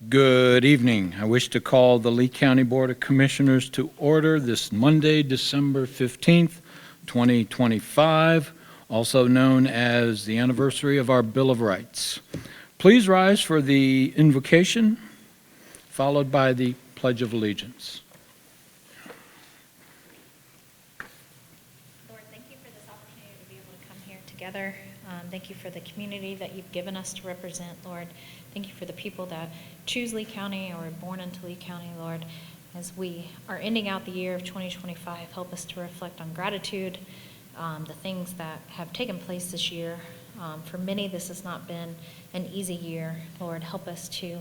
Good evening. I wish to call the Lee County Board of Commissioners to order this Monday, December 15th, 2025, also known as the anniversary of our Bill of Rights. Please rise for the invocation, followed by the Pledge of Allegiance. Lord, thank you for this opportunity to be able to come here together. Thank you for the community that you've given us to represent, Lord. Thank you for the people that choose Lee County or are born into Lee County, Lord. As we are ending out the year of 2025, help us to reflect on gratitude, the things that have taken place this year. For many, this has not been an easy year. Lord, help us to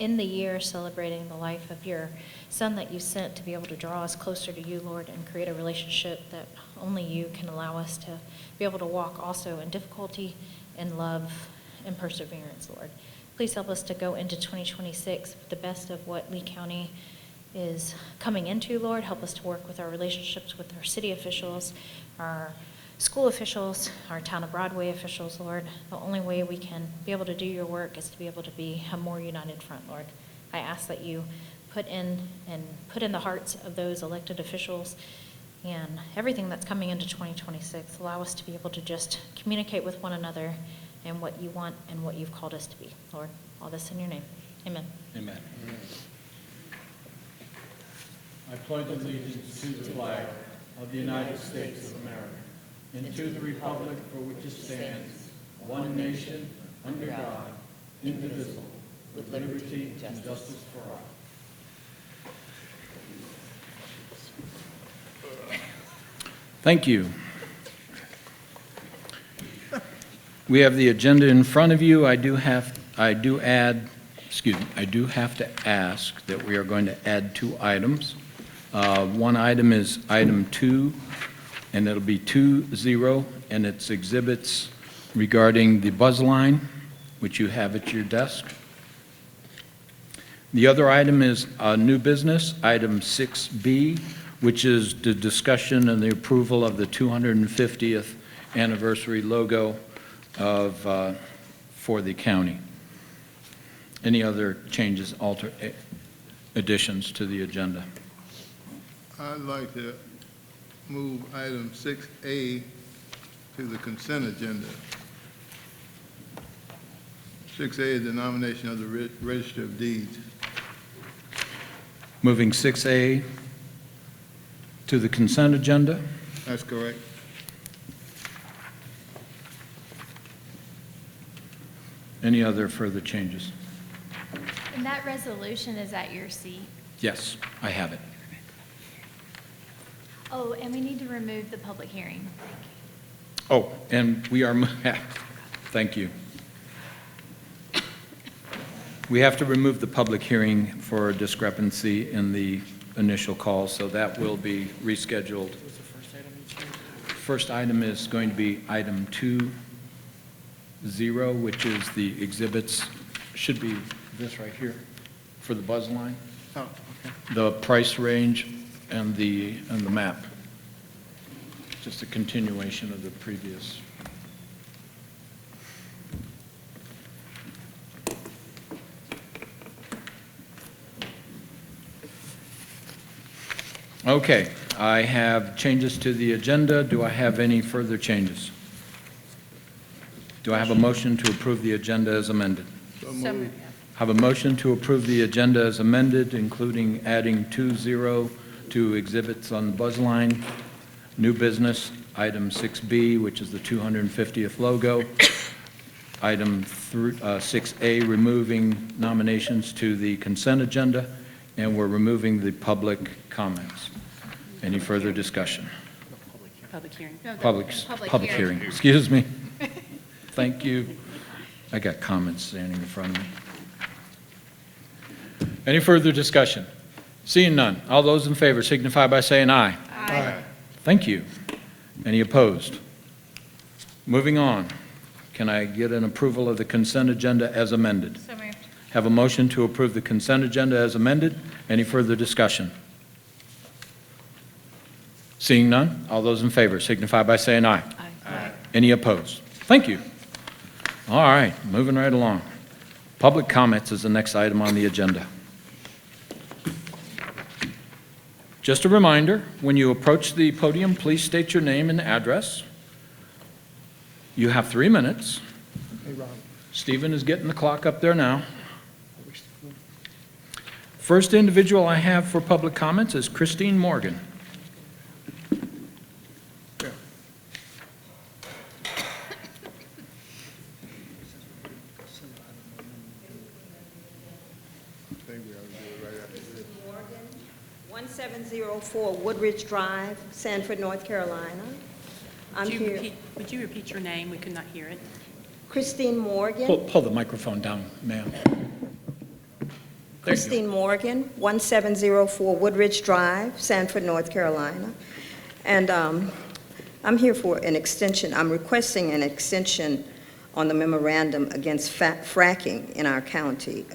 end the year celebrating the life of your Son that you sent to be able to draw us closer to you, Lord, and create a relationship that only you can allow us to be able to walk also in difficulty, in love, and perseverance, Lord. Please help us to go into 2026 with the best of what Lee County is coming into, Lord. Help us to work with our relationships with our city officials, our school officials, our town of Broadway officials, Lord. The only way we can be able to do your work is to be able to be a more united front, Lord. I ask that you put in the hearts of those elected officials and everything that's coming into 2026. Allow us to be able to just communicate with one another and what you want and what you've called us to be, Lord. All this in your name. Amen. Amen. I pledge allegiance to the flag of the United States of America and to the republic for which it stands, one nation, under God, indivisible, with liberty and justice for all. Thank you. We have the agenda in front of you. I do have to ask that we are going to add 2 items. One item is item 2, and it'll be 2-0, and it's exhibits regarding the buzz line, which you have at your desk. The other item is new business, item 6B, which is the discussion and the approval of the 250th anniversary logo for the county. Any other changes, additions to the agenda? I'd like to move item 6A to the consent agenda. 6A is the nomination of the Register of Deeds. Moving 6A to the consent agenda. That's correct. Any other further changes? And that resolution is at your seat. Yes, I have it. Oh, and we need to remove the public hearing. Oh, and we are, thank you. We have to remove the public hearing for a discrepancy in the initial call, so that will be rescheduled. What's the first item you changed? First item is going to be item 2-0, which is the exhibits, should be this right here for the buzz line, Oh, okay. the price range and the map. Just a continuation of the previous. Okay, I have changes to the agenda. Do I have any further changes? Do I have a motion to approve the agenda as amended? So moved. Have a motion to approve the agenda as amended, including adding 2-0 to exhibits on the buzz line, new business, item 6B, which is the 250th logo, item 6A, removing nominations to the consent agenda, and we're removing the public comments. Any further discussion? Public hearing. Public hearing, excuse me. Thank you. I got comments standing in front of me. Any further discussion? Seeing none, all those in favor signify by saying aye. Aye. Thank you. Any opposed? Moving on. Can I get an approval of the consent agenda as amended? So moved. Have a motion to approve the consent agenda as amended. Any further discussion? Seeing none, all those in favor signify by saying aye. Aye. Any opposed? Thank you. All right, moving right along. Public comments is the next item on the agenda. Just a reminder, when you approach the podium, please state your name and address. You have 3 minutes. Hey, Rob. Stephen is getting the clock up there now. First individual I have for public comments is Christine Morgan. I think we ought to do it right after this. Morgan, 1704 Woodridge Drive, Sanford, North Carolina. I'm here. Would you repeat your name? We could not hear it. Christine Morgan. Pull the microphone down, ma'am. There you go. Christine Morgan, 1704 Woodridge Drive, Sanford, North Carolina. And I'm here for an extension. I'm requesting an extension on the memorandum against fracking in our county.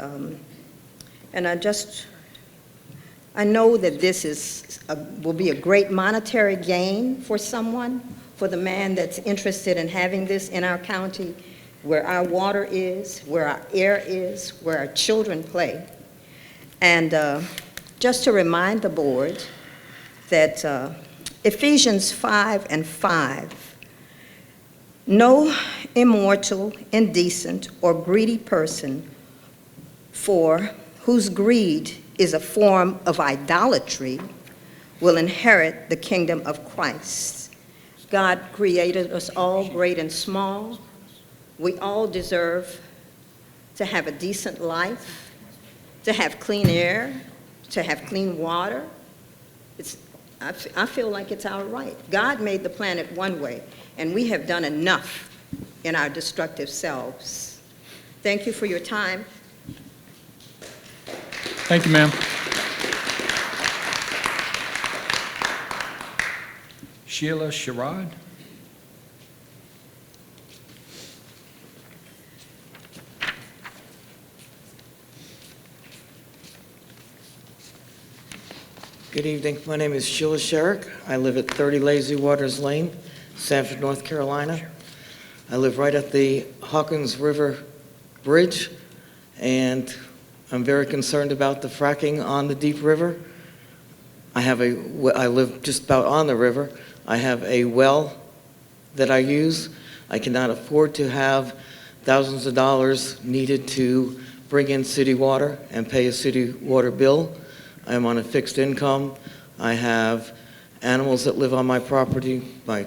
And I know that this will be a great monetary gain for someone, for the man that's interested in having this in our county, where our water is, where our air is, where our children play. And just to remind the board that Ephesians 5:5, no immortal, indecent, or greedy person, for whose greed is a form of idolatry, will inherit the kingdom of Christ. God created us all, great and small. We all deserve to have a decent life, to have clean air, to have clean water. I feel like it's our right. God made the planet one way, and we have done enough in our destructive selves. Thank you for your time. Thank you, ma'am. Sheila Sherrod. Good evening. My name is Sheila Sherrick. I live at 30 Lazy Waters Lane, Sanford, North Carolina. I live right at the Hawkins River Bridge, and I'm very concerned about the fracking on the Deep River. I live just about on the river. I have a well that I use. I cannot afford to have thousands of dollars needed to bring in city water and pay a city water bill. I am on a fixed income. I have animals that live on my property. My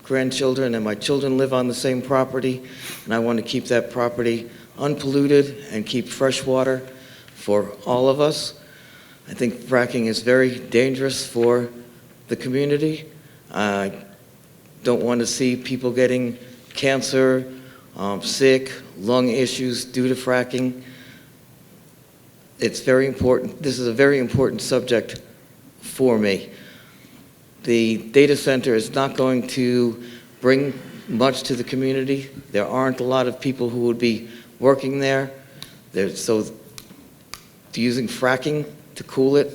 grandchildren and my children live on the same property, and I want to keep that property unpolluted and keep fresh water for all of us. I think fracking is very dangerous for the community. I don't want to see people getting cancer, sick, lung issues due to fracking. It's very important. This is a very important subject for me. The data center is not going to bring much to the community. There aren't a lot of people who would be working there. So using fracking to cool it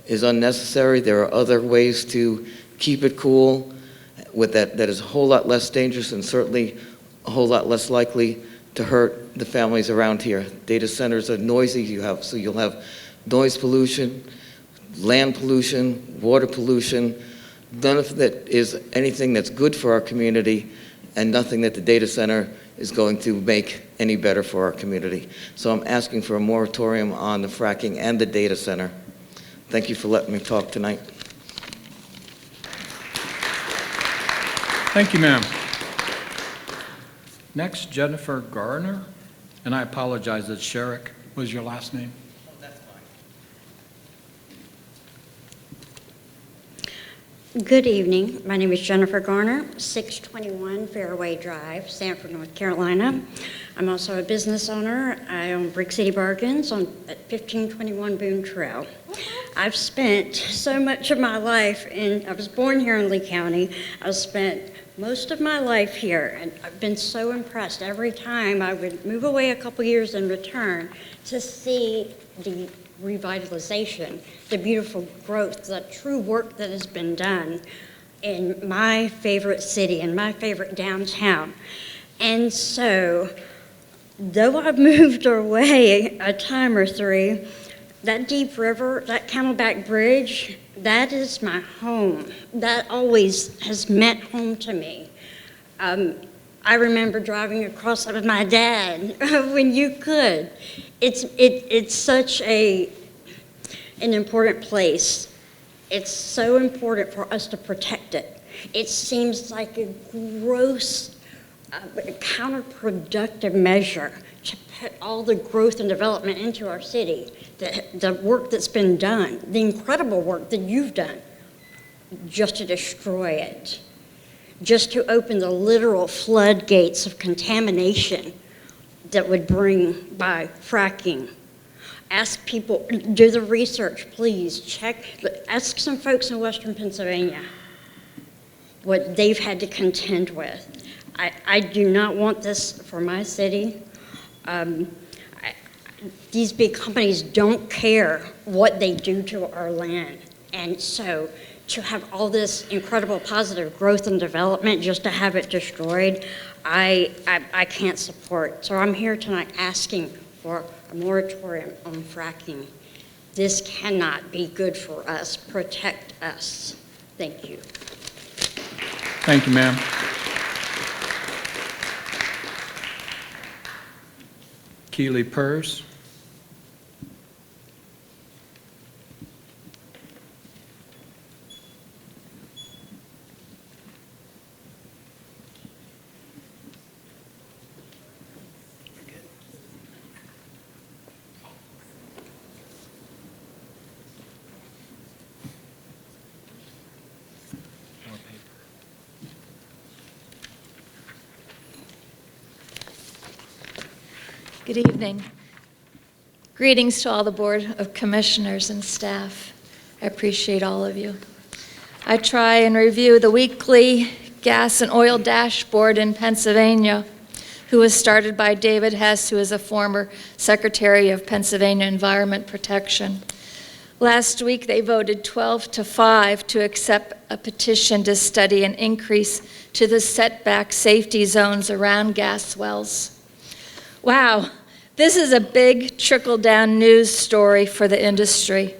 is unnecessary. There are other ways to keep it cool that is a whole lot less dangerous and certainly a whole lot less likely to hurt the families around here. Data centers are noisy. So you'll have noise pollution, land pollution, water pollution. None of that is anything that's good for our community, and nothing that the data center is going to make any better for our community. So I'm asking for a moratorium on the fracking and the data center. Thank you for letting me talk tonight. Thank you, ma'am. Next, Jennifer Garner, and I apologize that Sherrick was your last name. That's fine. Good evening. My name is Jennifer Garner, 621 Fairway Drive, Sanford, North Carolina. I'm also a business owner. I own Brick City Bargains at 1521 Boone Trail. I've spent so much of my life I was born here in Lee County. I've spent most of my life here, and I've been so impressed every time I would move away a couple years and return to see the revitalization, the beautiful growth, the true work that has been done in my favorite city and my favorite downtown. And so though I've moved away a time or three, that Deep River, that Camelback Bridge, that is my home. That always has meant home to me. I remember driving across it with my dad when you could. It's such an important place. It's so important for us to protect it. It seems like a gross, counterproductive measure to put all the growth and development into our city, the work that's been done, the incredible work that you've done, just to destroy it, just to open the literal floodgates of contamination that would bring by fracking. Ask people, do the research, please, check, ask some folks in Western Pennsylvania what they've had to contend with. I do not want this for my city. These big companies don't care what they do to our land. And so to have all this incredible positive growth and development just to have it destroyed, I can't support. So I'm here tonight asking for a moratorium on fracking. This cannot be good for us. Protect us. Thank you. Thank you, ma'am. Keely Purse. Good evening. Greetings to all the Board of Commissioners and staff. I appreciate all of you. I try and review the weekly gas and oil dashboard in Pennsylvania, who was started by David Hess, who is a former Secretary of Pennsylvania Environment Protection. Last week, they voted 12-5 to accept a petition to study an increase to the setback safety zones around gas wells. Wow, this is a big trickle-down news story for the industry.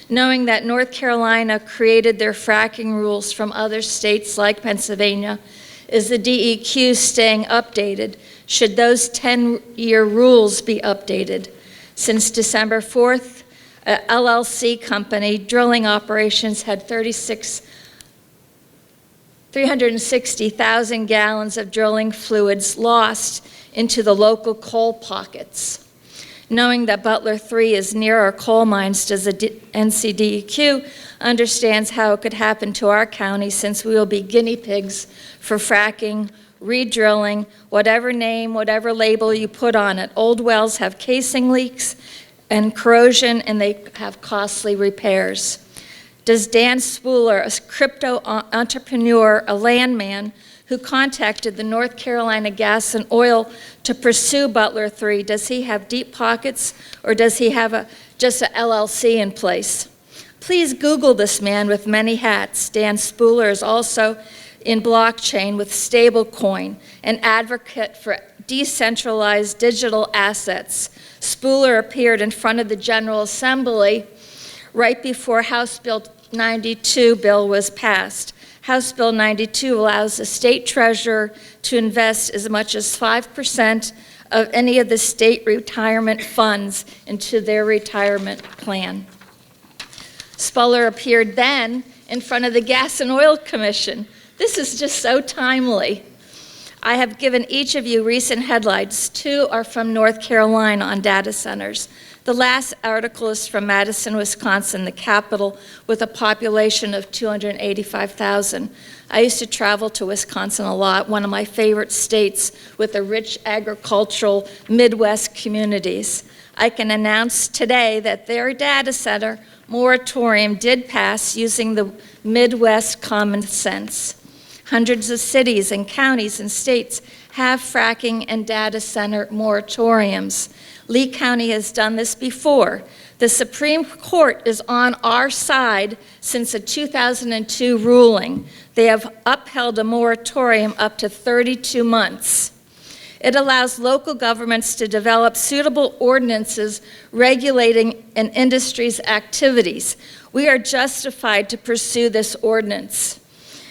Knowing that North Carolina created their fracking rules from other states like Pennsylvania, is the DEQ staying updated? Should those 10-year rules be updated? Since December 4th, a LLC company, Drilling Operations, had 360,000 gallons of drilling fluids lost into the local coal pockets. Knowing that Butler 3 is near our coal mines, does the NCDEQ understands how it could happen to our county, since we will be guinea pigs for fracking, re-drilling, whatever name, whatever label you put on it. Old wells have casing leaks and corrosion, and they have costly repairs. Does Dan Spooler, a crypto entrepreneur, a landman, who contacted the North Carolina Gas and Oil to pursue Butler 3, does he have deep pockets, or does he have just an LLC in place? Please Google this man with many hats. Dan Spooler is also in blockchain with stablecoin, an advocate for decentralized digital assets. Spooler appeared in front of the General Assembly right before House Bill 92 bill was passed. House Bill 92 allows the state treasurer to invest as much as 5% of any of the state retirement funds into their retirement plan. Spooler appeared then in front of the Gas and Oil Commission. This is just so timely. I have given each of you recent headlines. 2 are from North Carolina on data centers. The last article is from Madison, Wisconsin, the capital, with a population of 285,000. I used to travel to Wisconsin a lot, one of my favorite states with the rich agricultural Midwest communities. I can announce today that their data center moratorium did pass using the Midwest common sense. Hundreds of cities and counties and states have fracking and data center moratoriums. Lee County has done this before. The Supreme Court is on our side since a 2002 ruling. They have upheld a moratorium up to 32 months. It allows local governments to develop suitable ordinances regulating an industry's activities. We are justified to pursue this ordinance.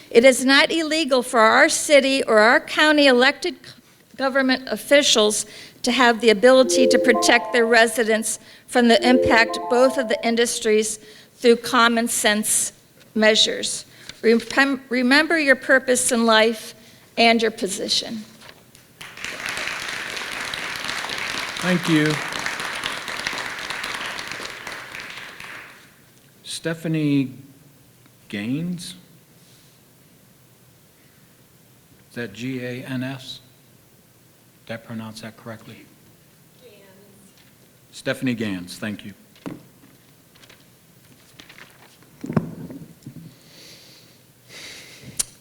It is not illegal for our city or our county elected government officials to have the ability to protect their residents from the impact both of the industries through common sense measures. Remember your purpose in life and your position. Thank you. Stephanie Gaines? Is that G-A-N-S? Did I pronounce that correctly? Gans. Stephanie Gans, thank you.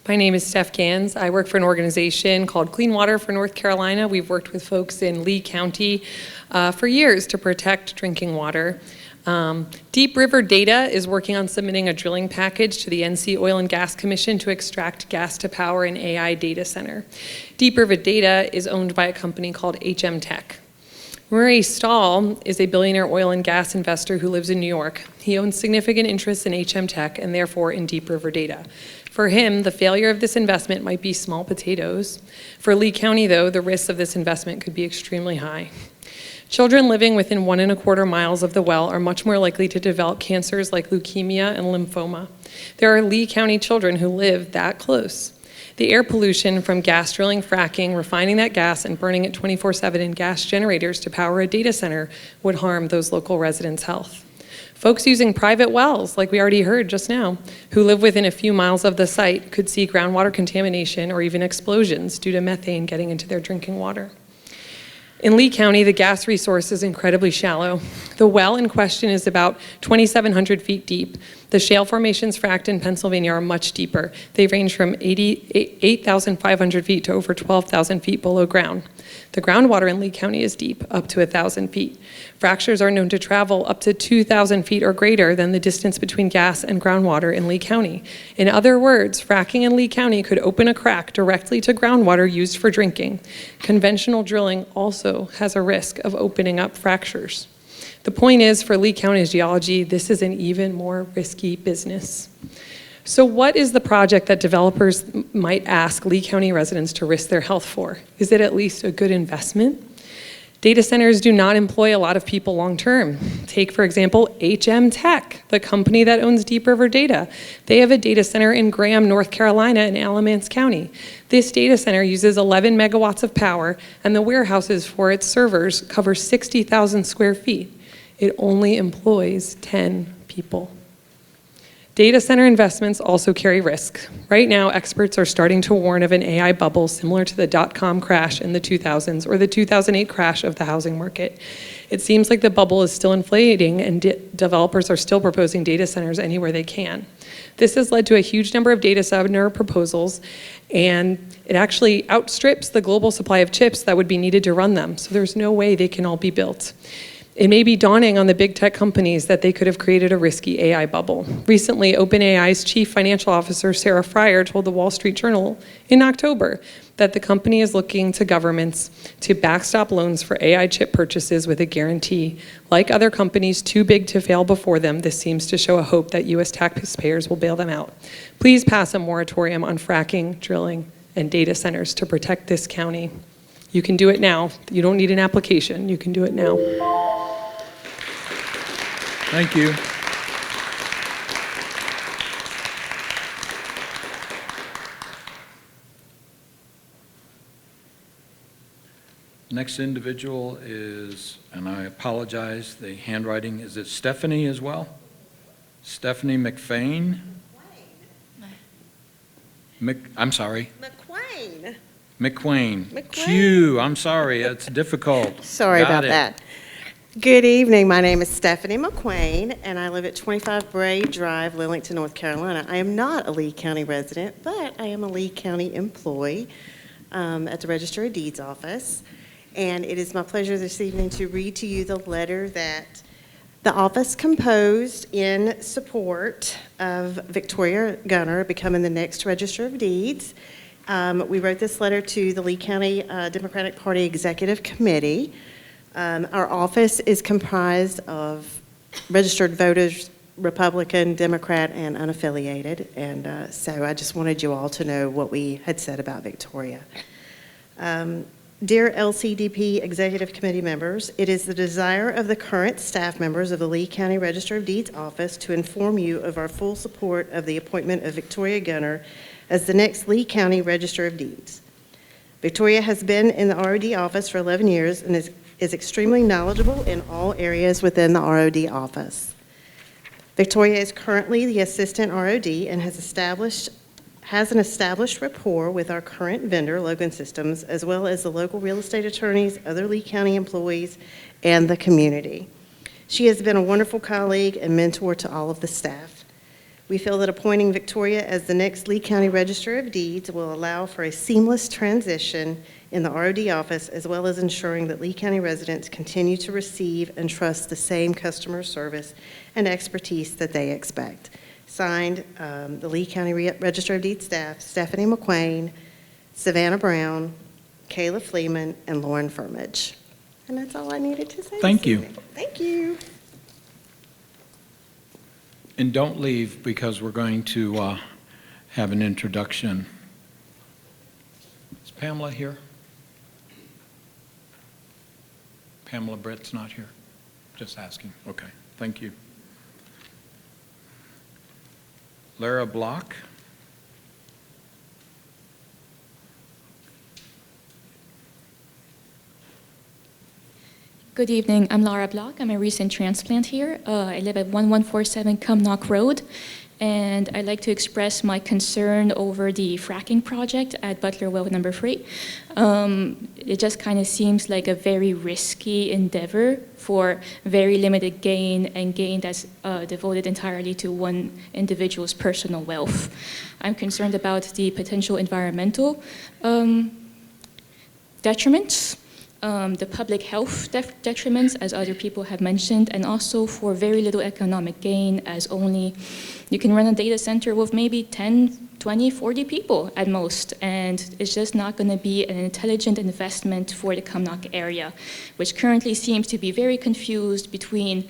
My name is Steph Gans. I work for an organization called Clean Water for North Carolina. We've worked with folks in Lee County for years to protect drinking water. Deep River Data is working on submitting a drilling package to the NC Oil and Gas Commission to extract gas to power an AI data center. Deep River Data is owned by a company called HM Tech. Murray Stahl is a billionaire oil and gas investor who lives in New York. He owns significant interests in HM Tech and therefore in Deep River Data. For him, the failure of this investment might be small potatoes. For Lee County, though, the risks of this investment could be extremely high. Children living within 1.25 miles of the well are much more likely to develop cancers like leukemia and lymphoma. There are Lee County children who live that close. The air pollution from gas drilling, fracking, refining that gas, and burning it 24/7 in gas generators to power a data center would harm those local residents' health. Folks using private wells, like we already heard just now, who live within a few miles of the site could see groundwater contamination or even explosions due to methane getting into their drinking water. In Lee County, the gas resource is incredibly shallow. The well in question is about 2,700 feet deep. The shale formations fracked in Pennsylvania are much deeper. They range from 8,500 feet to over 12,000 feet below ground. The groundwater in Lee County is deep, up to 1,000 feet. Fractures are known to travel up to 2,000 feet or greater than the distance between gas and groundwater in Lee County. In other words, fracking in Lee County could open a crack directly to groundwater used for drinking. Conventional drilling also has a risk of opening up fractures. The point is, for Lee County's geology, this is an even more risky business. So what is the project that developers might ask Lee County residents to risk their health for? Is it at least a good investment? Data centers do not employ a lot of people long term. Take, for example, HM Tech, the company that owns Deep River Data. They have a data center in Graham, North Carolina in Alamance County. This data center uses 11 megawatts of power, and the warehouses for its servers cover 60,000 square feet. It only employs 10 people. Data center investments also carry risk. Right now, experts are starting to warn of an AI bubble similar to the dot-com crash in the 2000s or the 2008 crash of the housing market. It seems like the bubble is still inflating and developers are still proposing data centers anywhere they can. This has led to a huge number of data center proposals, and it actually outstrips the global supply of chips that would be needed to run them, so there's no way they can all be built. It may be dawning on the big tech companies that they could have created a risky AI bubble. Recently, OpenAI's chief financial officer, Sarah Frier, told the Wall Street Journal in October that the company is looking to governments to backstop loans for AI chip purchases with a guarantee. Like other companies too big to fail before them, this seems to show a hope that U.S. taxpayers will bail them out. Please pass a moratorium on fracking, drilling, and data centers to protect this county. You can do it now. You don't need an application. You can do it now. Thank you. Next individual is, and I apologize, the handwriting, is it Stephanie as well? Stephanie McFain? I'm sorry. McQuain. McQuain. Q, I'm sorry, it's difficult. Sorry Got about it. that. Good evening. My name is Stephanie McQuain, and I live at 25 Bray Drive, Lillington, North Carolina. I am not a Lee County resident, but I am a Lee County employee at the Register of Deeds office. And it is my pleasure this evening to read to you the letter that the office composed in support of Victoria Gunner becoming the next Register of Deeds. We wrote this letter to the Lee County Democratic Party Executive Committee. Our office is comprised of registered voters, Republican, Democrat, and unaffiliated, and so I just wanted you all to know what we had said about Victoria. Dear LCDP Executive Committee members, it is the desire of the current staff members of the Lee County Register of Deeds office to inform you of our full support of the appointment of Victoria Gunner as the next Lee County Register of Deeds. Victoria has been in the ROD office for 11 years and is extremely knowledgeable in all areas within the ROD office. Victoria is currently the assistant ROD and has an established rapport with our current vendor, Logan Systems, as well as the local real estate attorneys, other Lee County employees, and the community. She has been a wonderful colleague and mentor to all of the staff. We feel that appointing Victoria as the next Lee County Register of Deeds will allow for a seamless transition in the ROD office, as well as ensuring that Lee County residents continue to receive and trust the same customer service and expertise that they expect. Signed, the Lee County Register of Deeds staff, Stephanie McQuain, Savannah Brown, Kayla Fleeman, and Lauren Firmage. And that's all I needed to say. Thank you. Thank you. And don't leave, because we're going to have an introduction. Is Pamela here? Pamela Britt's not here? Just asking. Okay, thank you. Lara Block. Good evening, I'm Lara Block. I'm a recent transplant here. I live at 1147 Cumnock Road, and I'd like to express my concern over the fracking project at Butler Well number 3. It just kind of seems like a very risky endeavor for very limited gain, and gain that's devoted entirely to one individual's personal wealth. I'm concerned about the potential environmental detriments, the public health detriments, as other people have mentioned, and also for very little economic gain, as only you can run a data center with maybe 10, 20, 40 people at most, and it's just not going to be an intelligent investment for the Cumnock area, which currently seems to be very confused between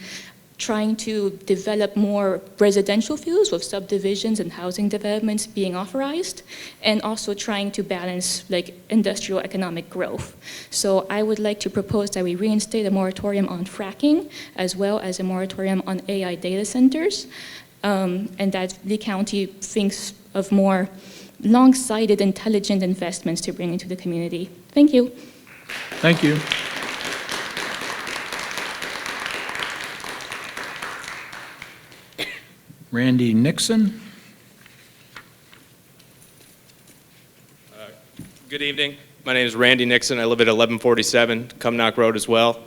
trying to develop more residential fields with subdivisions and housing developments being authorized, and also trying to balance like industrial economic growth. So I would like to propose that we reinstate a moratorium on fracking, as well as a moratorium on AI data centers, and that Lee County thinks of more long-sighted, intelligent investments to bring into the community. Thank you. Thank you. Randy Nixon. Good evening. My name is Randy Nixon. I live at 1147 Cumnock Road as well.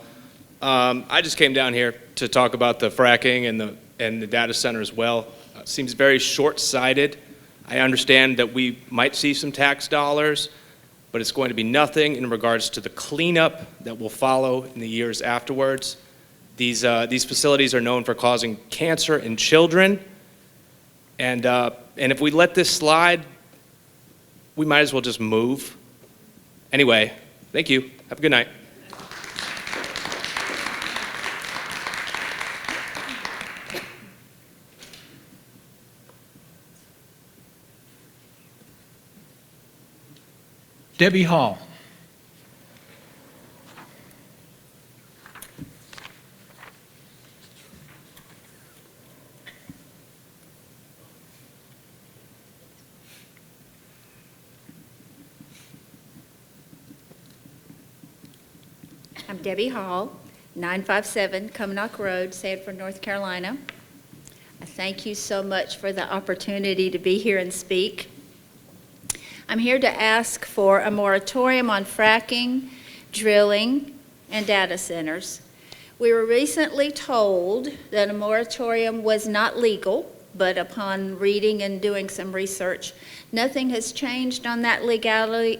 I just came down here to talk about the fracking and the data center as well. It seems very short-sighted. I understand that we might see some tax dollars, but it's going to be nothing in regards to the cleanup that will follow in the years afterwards. These facilities are known for causing cancer in children. And if we let this slide, we might as well just move. Anyway, thank you. Have a good night. Debbie Hall. I'm Debbie Hall, 957 Cumnock Road, Sanford, North Carolina. I thank you so much for the opportunity to be here and speak. I'm here to ask for a moratorium on fracking, drilling, and data centers. We were recently told that a moratorium was not legal, but upon reading and doing some research, nothing has changed on that legality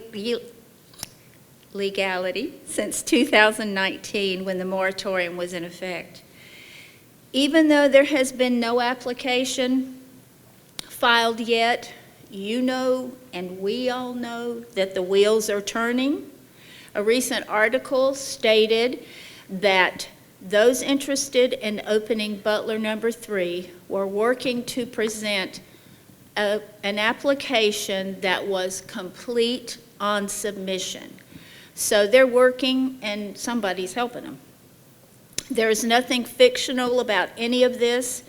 since 2019, when the moratorium was in effect. Even though there has been no application filed yet, you know and we all know that the wheels are turning. A recent article stated that those interested in opening Butler number 3 were working to present an application that was complete on submission. So they're working and somebody's helping them. There is nothing fictional about any of this,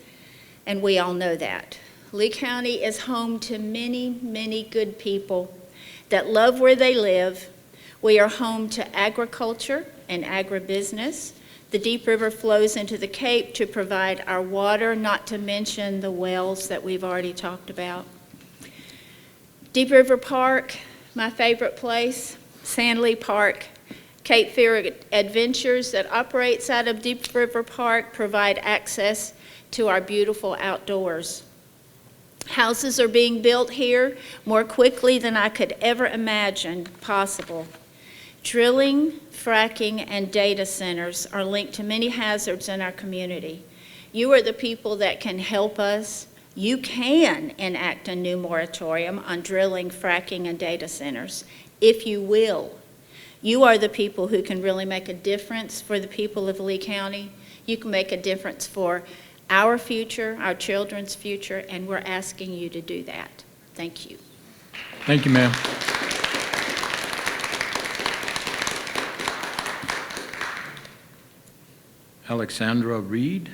and we all know that. Lee County is home to many, many good people that love where they live. We are home to agriculture and agribusiness. The Deep River flows into the Cape to provide our water, not to mention the wells that we've already talked about. Deep River Park, my favorite place, Sandley Park. Cape Fear Adventures that operates out of Deep River Park provide access to our beautiful outdoors. Houses are being built here more quickly than I could ever imagine possible. Drilling, fracking, and data centers are linked to many hazards in our community. You are the people that can help us. You can enact a new moratorium on drilling, fracking, and data centers, if you will. You are the people who can really make a difference for the people of Lee County. You can make a difference for our future, our children's future, and we're asking you to do that. Thank you. Thank you, ma'am. Alexandra Reed.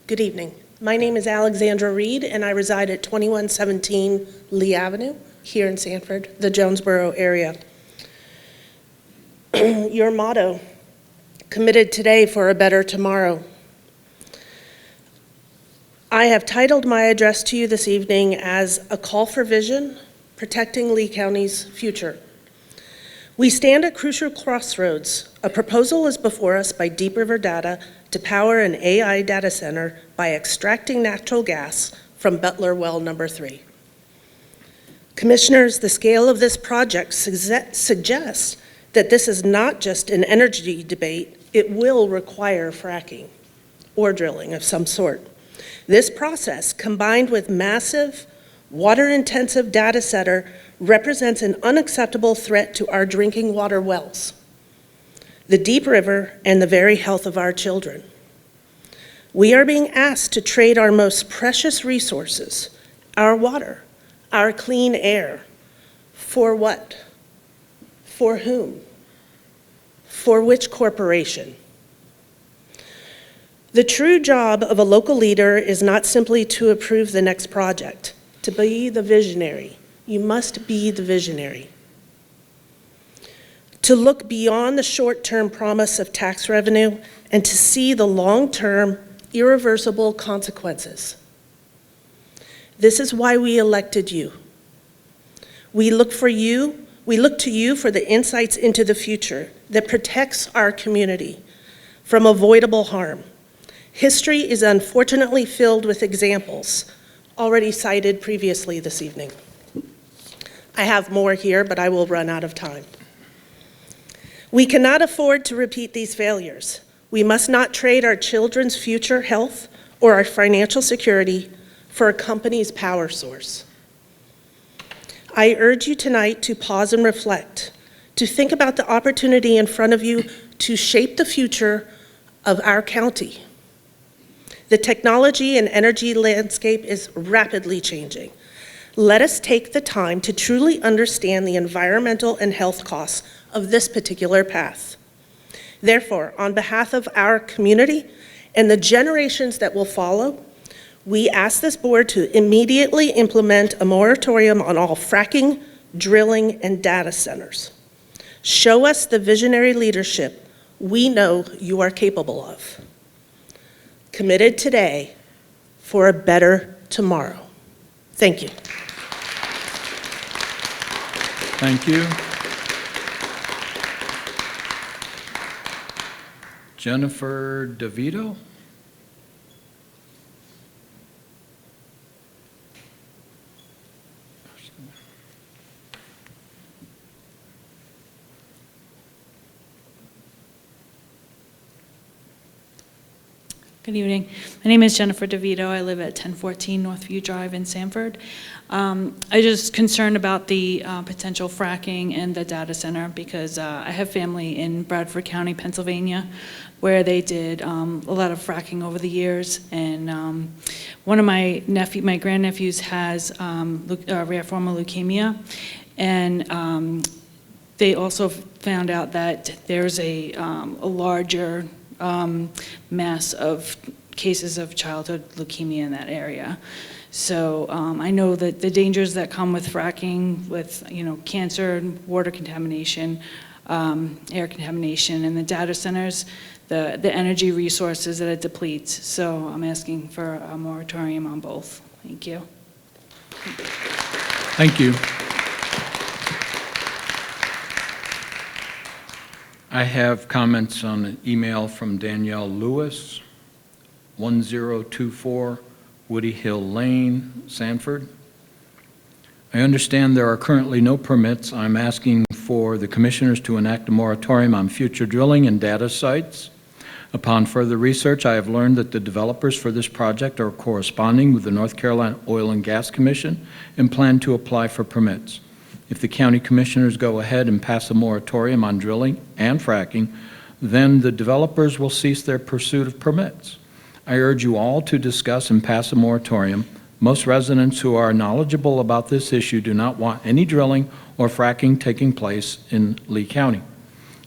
Good evening. My name is Alexandra Reed, and I reside at 2117 Lee Avenue here in Sanford, the Jonesboro area. Your motto, committed today for a better tomorrow. I have titled my address to you this evening as A Call for Vision, Protecting Lee County's Future. We stand at crucial crossroads. A proposal is before us by Deep River Data to power an AI data center by extracting natural gas from Butler Well Number 3. Commissioners, the scale of this project suggests that this is not just an energy debate, it will require fracking or drilling of some sort. This process, combined with massive, water-intensive data center, represents an unacceptable threat to our drinking water wells, the Deep River, and the very health of our children. We are being asked to trade our most precious resources, our water, our clean air, for what? For whom? For which corporation? The true job of a local leader is not simply to approve the next project, to be the visionary. You must be the visionary. To look beyond the short-term promise of tax revenue and to see the long-term, irreversible consequences. This is why we elected you. We look to you for the insights into the future that protects our community from avoidable harm. History is unfortunately filled with examples already cited previously this evening. I have more here, but I will run out of time. We cannot afford to repeat these failures. We must not trade our children's future health or our financial security for a company's power source. I urge you tonight to pause and reflect, to think about the opportunity in front of you to shape the future of our county. The technology and energy landscape is rapidly changing. Let us take the time to truly understand the environmental and health costs of this particular path. Therefore, on behalf of our community and the generations that will follow, we ask this board to immediately implement a moratorium on all fracking, drilling, and data centers. Show us the visionary leadership we know you are capable of. Committed today for a better tomorrow. Thank you. Thank you. Jennifer DeVito? Good evening. My name is Jennifer DeVito. I live at 1014 Northview Drive in Sanford. I'm just concerned about the potential fracking and the data center because I have family in Bradford County, Pennsylvania, where they did a lot of fracking over the years. And one of my grandnephews has a rare form of leukemia. And they also found out that there's a larger mass of cases of childhood leukemia in that area. So I know that the dangers that come with fracking, with cancer, water contamination, air contamination, and the data centers, the energy resources that it depletes. So I'm asking for a moratorium on both. Thank you. Thank you. I have comments on an email from Danielle Lewis, 1024 Woody Hill Lane, Sanford. I understand there are currently no permits. I'm asking for the commissioners to enact a moratorium on future drilling and data sites. Upon further research, I have learned that the developers for this project are corresponding with the North Carolina Oil and Gas Commission and plan to apply for permits. If the county commissioners go ahead and pass a moratorium on drilling and fracking, then the developers will cease their pursuit of permits. I urge you all to discuss and pass a moratorium. Most residents who are knowledgeable about this issue do not want any drilling or fracking taking place in Lee County.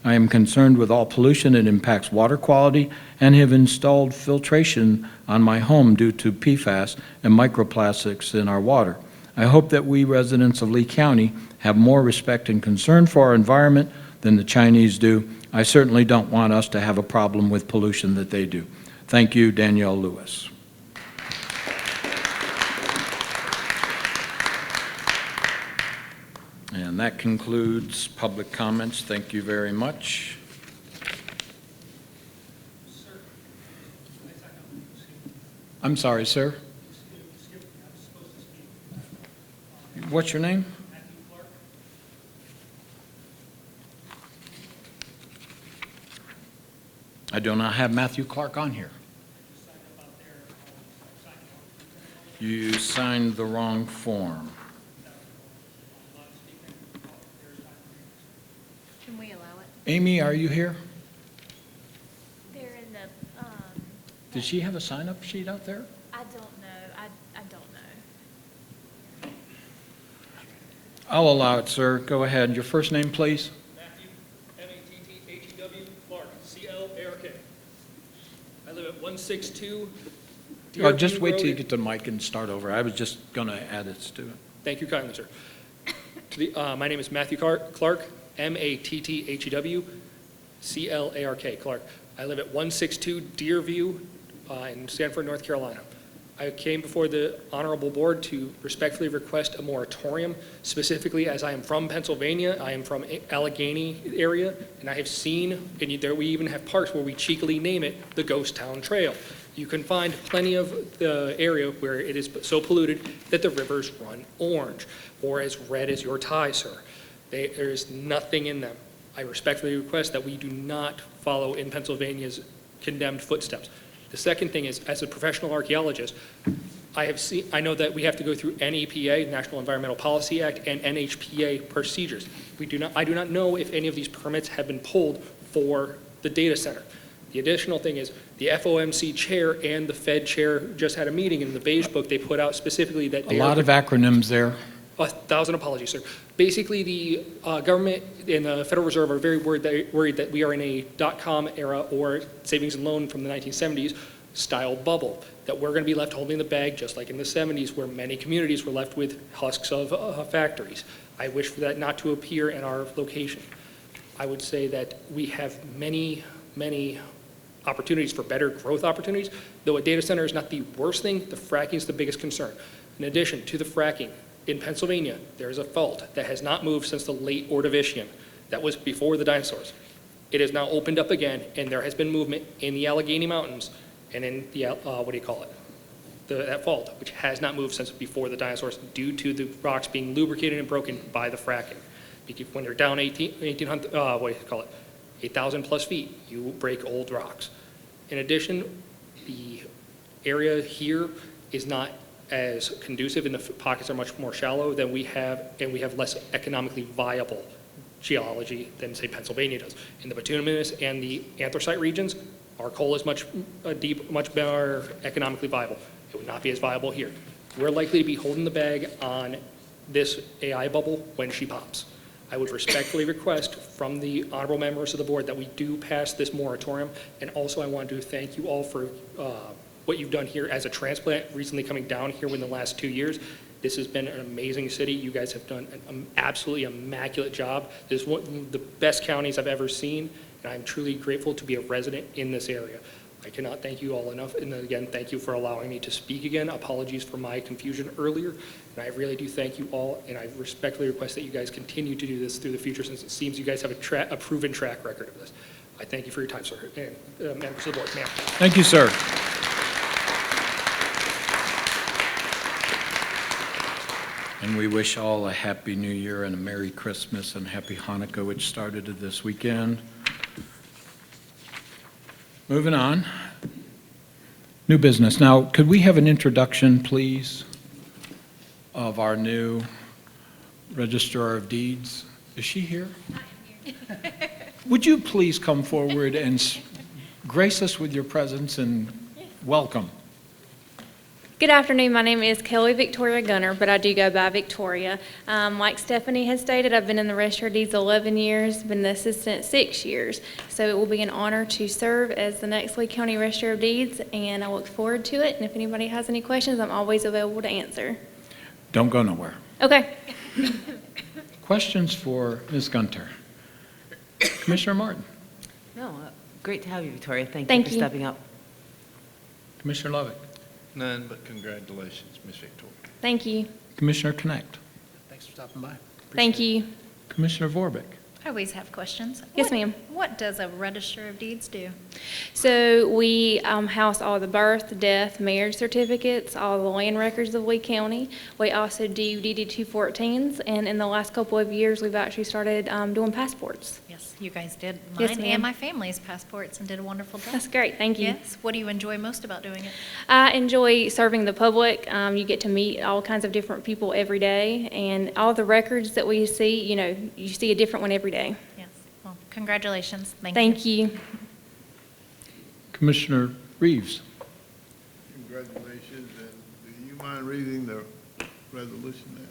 I am concerned with all pollution that impacts water quality and have installed filtration on my home due to PFAS and microplastics in our water. I hope that we residents of Lee County have more respect and concern for our environment than the Chinese do. I certainly don't want us to have a problem with pollution that they do. Thank you, Danielle Lewis. And that concludes public comments. Thank you very much. I'm sorry, sir. What's your name? I do not have Matthew Clark on here. You signed the wrong form. Can we allow it? Amy, are you here? They're in the, Did she have a sign-up sheet out there? I don't know. I don't know. I'll allow it, sir. Go ahead. Your first name, please? Matthew, M-A-T-T-H-E-W, Clark, C-L-A-R-K. I live at 162 Deerview Just wait till you Road. get the mic and start over. I was just going to add it to it. Thank you kindly, sir. My name is Matthew Clark, M-A-T-T-H-E-W, C-L-A-R-K, Clark. I live at 162 Deerview in Sanford, North Carolina. I came before the Honorable Board to respectfully request a moratorium, specifically as I am from Pennsylvania, I am from Allegheny area, and I have seen, and there we even have parks where we cheekily name it the Ghost Town Trail. You can find plenty of the area where it is so polluted that the rivers run orange, or as red as your tie, sir. There is nothing in them. I respectfully request that we do not follow in Pennsylvania's condemned footsteps. The second thing is, as a professional archaeologist, I know that we have to go through NEPA, National Environmental Policy Act, and NHPA procedures. I do not know if any of these permits have been pulled for the data center. The additional thing is, the FOMC chair and the Fed chair just had a meeting. In the beige book, they put out specifically that A lot of acronyms there. 1,000 apologies, sir. Basically, the government and the Federal Reserve are very worried that we are in a dot-com era or savings and loan from the 1970s style bubble, that we're going to be left holding the bag just like in the 70s where many communities were left with husks of factories. I wish for that not to appear in our location. I would say that we have many, many opportunities for better growth opportunities. Though a data center is not the worst thing, the fracking is the biggest concern. In addition to the fracking, in Pennsylvania, there is a fault that has not moved since the late Ordovician. That was before the dinosaurs. It has now opened up again, and there has been movement in the Allegheny Mountains and in the, that fault, which has not moved since before the dinosaurs due to the rocks being lubricated and broken by the fracking. Because when you're down 8,000 plus feet, you break old rocks. In addition, the area here is not as conducive and the pockets are much more shallow than we have, and we have less economically viable geology than, say, Pennsylvania does. In the bituminous and the anthracite regions, our coal is much deep, much more economically viable. It would not be as viable here. We're likely to be holding the bag on this AI bubble when she pops. I would respectfully request from the honorable members of the board that we do pass this moratorium. And also I want to thank you all for what you've done here as a transplant recently coming down here in the last 2 years. This has been an amazing city. You guys have done an absolutely immaculate job. This is one of the best counties I've ever seen, and I'm truly grateful to be a resident in this area. I cannot thank you all enough, and again, thank you for allowing me to speak again. Apologies for my confusion earlier, and I really do thank you all, and I respectfully request that you guys continue to do this through the future, since it seems you guys have a proven track record of this. I thank you for your time, sir, and members of the board. Ma'am. Thank you, sir. And we wish all a Happy New Year and a Merry Christmas and Happy Hanukkah, which started this weekend. Moving on. New business. Now, could we have an introduction, please, of our new Registrar of Deeds? Is she here? Would you please come forward and grace us with your presence and welcome? Good afternoon. My name is Kelly Victoria Gunner, but I do go by Victoria. Like Stephanie has stated, I've been in the Register of Deeds 11 years, been the assistant 6 years. So it will be an honor to serve as the next Lee County Register of Deeds, and I look forward to it. And if anybody has any questions, I'm always available to answer. Don't go nowhere. Okay. Questions for Ms. Gunter? Commissioner Martin? No, great to have you, Victoria. Thank Thank you for you. stepping up. Commissioner Lovick? None but congratulations, Ms. Victoria. Thank you. Commissioner Connect? Thanks for stopping by. Thank you. Commissioner Vorbeck? I always have questions. Yes, ma'am. What does a Register of Deeds do? So we house all the birth, death, marriage certificates, all the land records of Lee County. We also do DD 214s, and in the last couple of years, we've actually started doing passports. Yes, you guys did Yes, mine ma'am. and my family's passports and did a wonderful job. That's great. Thank you. Yes. What do you enjoy most about doing it? I enjoy serving the public. You get to meet all kinds of different people every day, and all the records that we see, you see a different one every day. Yes. Well, congratulations. Thank you. Commissioner Reeves? Congratulations, and do you mind reading the resolution there?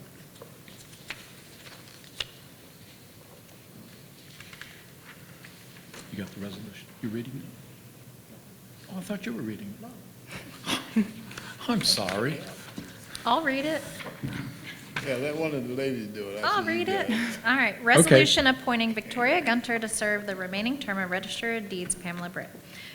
You got the resolution? You reading it? Oh, I thought you were reading it. I'm sorry. I'll read it. Yeah, let one of the ladies do it. I'll read it. All right. Resolution appointing Victoria Gunter to serve the remaining term of Register of Deeds Pamela Britt.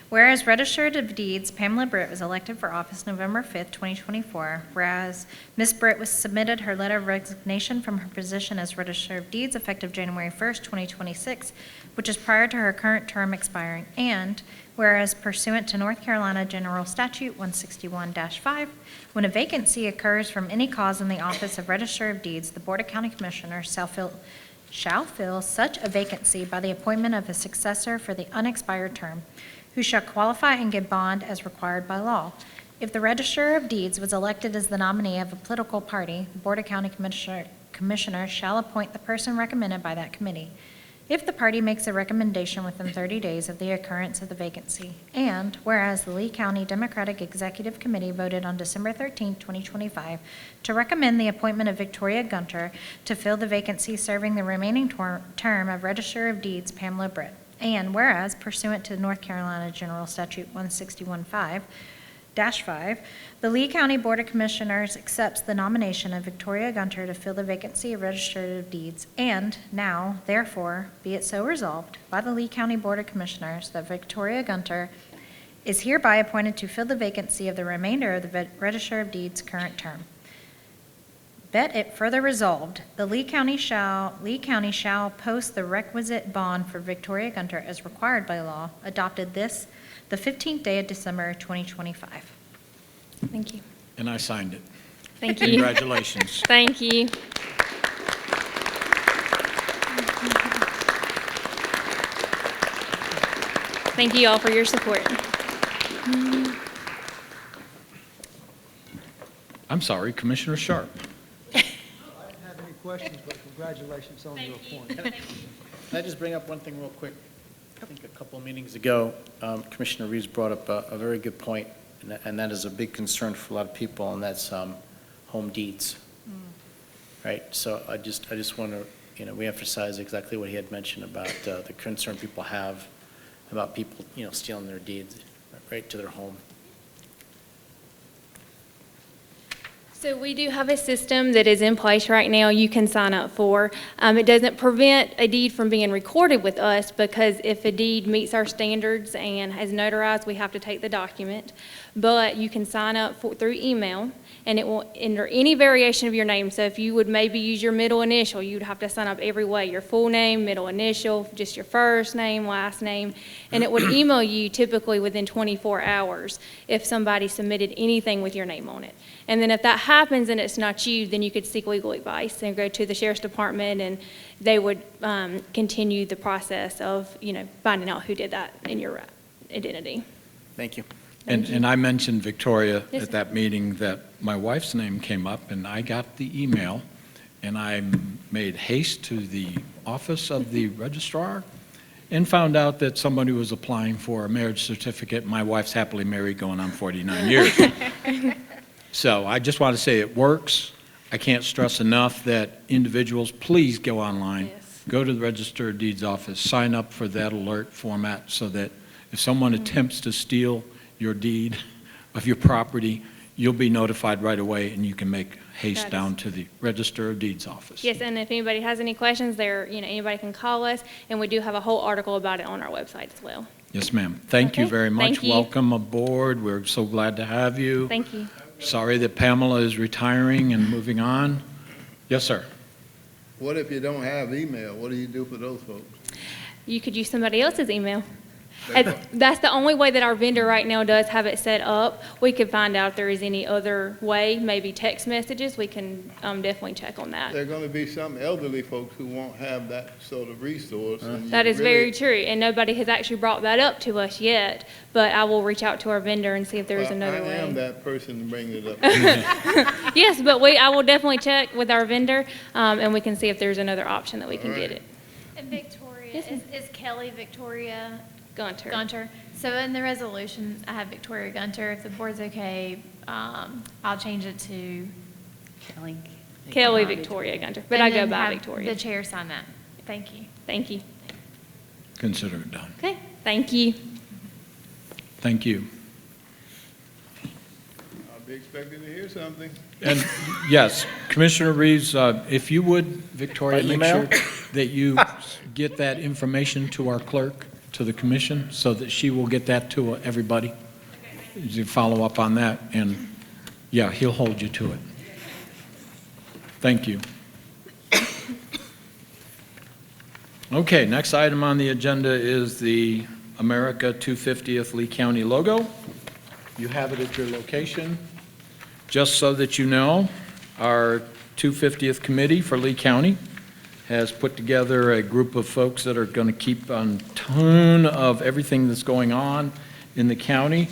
Whereas Register of Deeds Pamela Britt was elected for office November 5th, 2024, whereas Ms. Britt was submitted her letter of resignation from her position as Register of Deeds effective January 1st, 2026, which is prior to her current term expiring, and whereas pursuant to North Carolina General Statute 161-5, when a vacancy occurs from any cause in the office of Register of Deeds, the Board of County Commissioners shall fill such a vacancy by the appointment of a successor for the unexpired term, who shall qualify and give bond as required by law. If the Register of Deeds was elected as the nominee of a political party, the Board of County Commissioners shall appoint the person recommended by that committee. If the party makes a recommendation within 30 days of the occurrence of the vacancy, and whereas the Lee County Democratic Executive Committee voted on December 13, 2025, to recommend the appointment of Victoria Gunter to fill the vacancy serving the remaining term of Register of Deeds Pamela Britt, and whereas pursuant to North Carolina General Statute 161-5, the Lee County Board of Commissioners accepts the nomination of Victoria Gunter to fill the vacancy of Register of Deeds, and now, therefore, be it so resolved by the Lee County Board of Commissioners that Victoria Gunter is hereby appointed to fill the vacancy of the remainder of the Register of Deeds' current term. Bet it further resolved, the Lee County shall post the requisite bond for Victoria Gunter as required by law, adopted the 15th day of December, 2025. Thank you. And I signed it. Thank you. Congratulations. Thank you. Thank you all for your support. I'm sorry, Commissioner Sharp. I didn't have any questions, but congratulations on your appointment. Can I just bring up one thing real quick? I think a couple of meetings ago, Commissioner Reeves brought up a very good point, and that is a big concern for a lot of people, and that's home deeds. Right? So I just want to, reemphasize exactly what he had mentioned about the concern people have about people, stealing their deeds right to their home. So we do have a system that is in place right now you can sign up for. It doesn't prevent a deed from being recorded with us because if a deed meets our standards and is notarized, we have to take the document. But you can sign up through email and it will enter any variation of your name. So if you would maybe use your middle initial, you'd have to sign up every way, your full name, middle initial, just your first name, last name, and it would email you typically within 24 hours if somebody submitted anything with your name on it. And then if that happens and it's not you, then you could seek legal advice and go to the Sheriff's Department and they would continue the process of, finding out who did that in your identity. Thank you. And I mentioned, Victoria, Yes, at that meeting that my wife's name came up, and I got the email, and I made haste to the office of the registrar and found out that somebody was applying for a marriage certificate. My wife's happily married going on 49 years. So I just want to say it works. I can't stress enough that individuals, please go online, go to the Register of Deeds office, sign up for that alert format so that if someone attempts to steal your deed of your property, you'll be notified right away and you can make haste down to the Register of Deeds office. Yes, and if anybody has any questions, anybody can call us, and we do have a whole article about it on our website as well. Yes, ma'am. Thank you very much. Thank you. Welcome aboard. We're so glad to have you. Thank you. Sorry that Pamela is retiring and moving on. Yes, sir. What if you don't have email? What do you do for those folks? You could use somebody else's email. That's the only way that our vendor right now does have it set up. We could find out if there is any other way, maybe text messages. We can definitely check on that. There are going to be some elderly folks who won't have that sort of resource. And That you is really- very true, and nobody has actually brought that up to us yet, but I will reach out to our vendor and see if there is Well, another I way. am that person to bring it up. Yes, but I will definitely check with our vendor, and we can see if there's another option that we can get it. And Victoria, is Kelly Victoria Gunter. Gunter? So in the resolution, I have Victoria Gunter. If the board's okay, I'll change it to Kelly Victoria Gunter, but I and go then by have Victoria. the chair sign that. Thank you. Thank you. Consider it done. Okay, thank you. Thank you. I'll be expecting to hear something. And yes, Commissioner Reeves, if you would, Victoria, By make email? sure that you get that information to our clerk, to the commission, so that she will get that to everybody. You follow up on that, and yeah, he'll hold you to it. Thank you. Okay, next item on the agenda is the America 250th Lee County logo. You have it at your location. Just so that you know, our 250th Committee for Lee County has put together a group of folks that are going to keep on tune of everything that's going on in the county.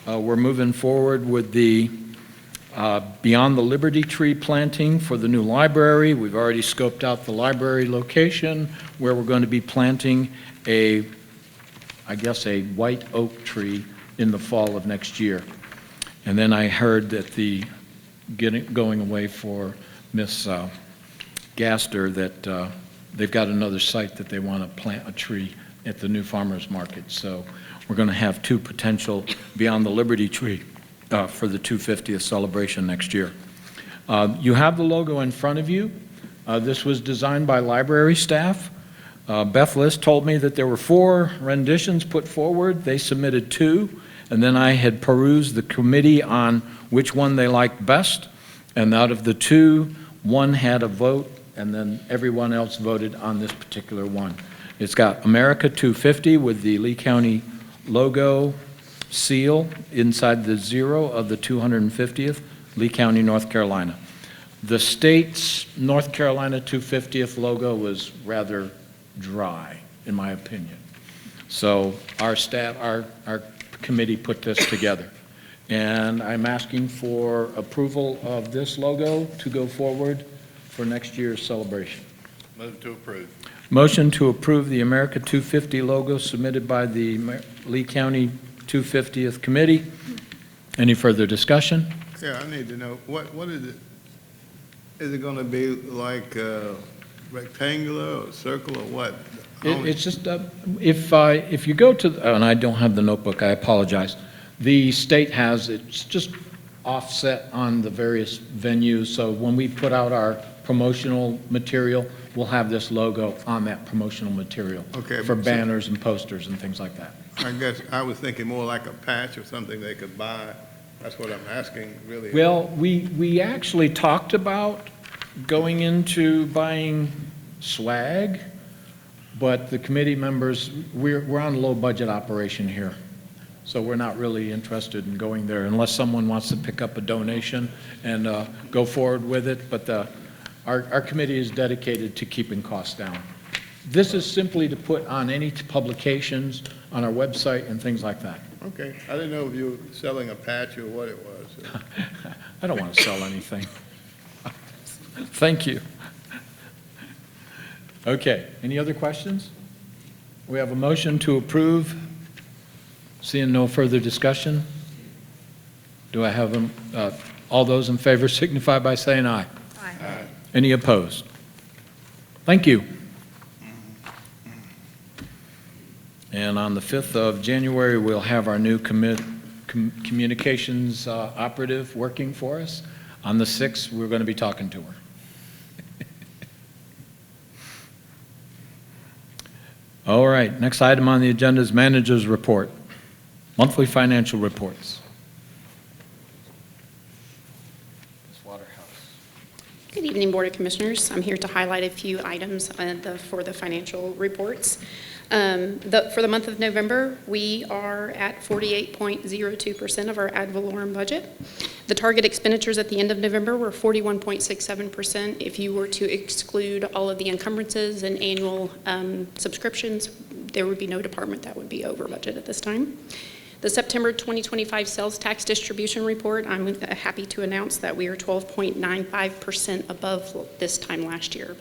We're moving forward with the Beyond the Liberty Tree planting for the new library. We've already scoped out the library location where we're going to be planting a white oak tree in the fall of next year. And then I heard that going away for Miss Gaster, that they've got another site that they want to plant a tree at the new farmers market. So we're going to have two potential Beyond the Liberty tree for the 250th celebration next year. You have the logo in front of you. This was designed by library staff. Beth List told me that there were 4 renditions put forward. They submitted 2, and then I had perused the committee on which one they liked best, and out of the 2, 1 had a vote, and then everyone else voted on this particular one. It's got America 250 with the Lee County logo seal inside the 0 of the 250th, Lee County, North Carolina. The state's North Carolina 250th logo was rather dry, in my opinion. So our staff, our committee put this together. And I'm asking for approval of this logo to go forward for next year's celebration. Move to approve. Motion to approve the America 250 logo submitted by the Lee County 250th Committee. Any further discussion? Yeah, I need to know, what is it? Is it gonna be like rectangular or circle or what? It's just, if you go to, and I don't have the notebook, I apologize. The state has, it's just offset on the various venues, so when we put out our promotional material, we'll have this logo on that promotional material. Okay, for so- banners and posters and things like that. I guess I was thinking more like a patch or something they could buy. That's what I'm asking, really. Well, we actually talked about going into buying swag, but the committee members, we're on a low-budget operation here. So we're not really interested in going there unless someone wants to pick up a donation and go forward with it. But our committee is dedicated to keeping costs down. This is simply to put on any publications on our website and things like that. Okay, I didn't know if you were selling a patch or what it was. I don't want to sell anything. Thank you. Okay, any other questions? We have a motion to approve. Seeing no further discussion, do I have all those in favor signify by saying aye. Aye. Any opposed? Thank you. And on the 5th of January, we'll have our new communications operative working for us. On the 6th, we're going to be talking to her. All right, next item on the agenda is manager's report. Monthly financial reports. Ms. Waterhouse. Good evening, Board of Commissioners. I'm here to highlight a few items for the financial reports. For the month of November, we are at 48.02% of our ad valorem budget. The target expenditures at the end of November were 41.67%. If you were to exclude all of the encumbrances and annual subscriptions, there would be no department that would be over budget at this time. The September 2025 sales tax distribution report, I'm happy to announce that we are 12.95% above this time last year,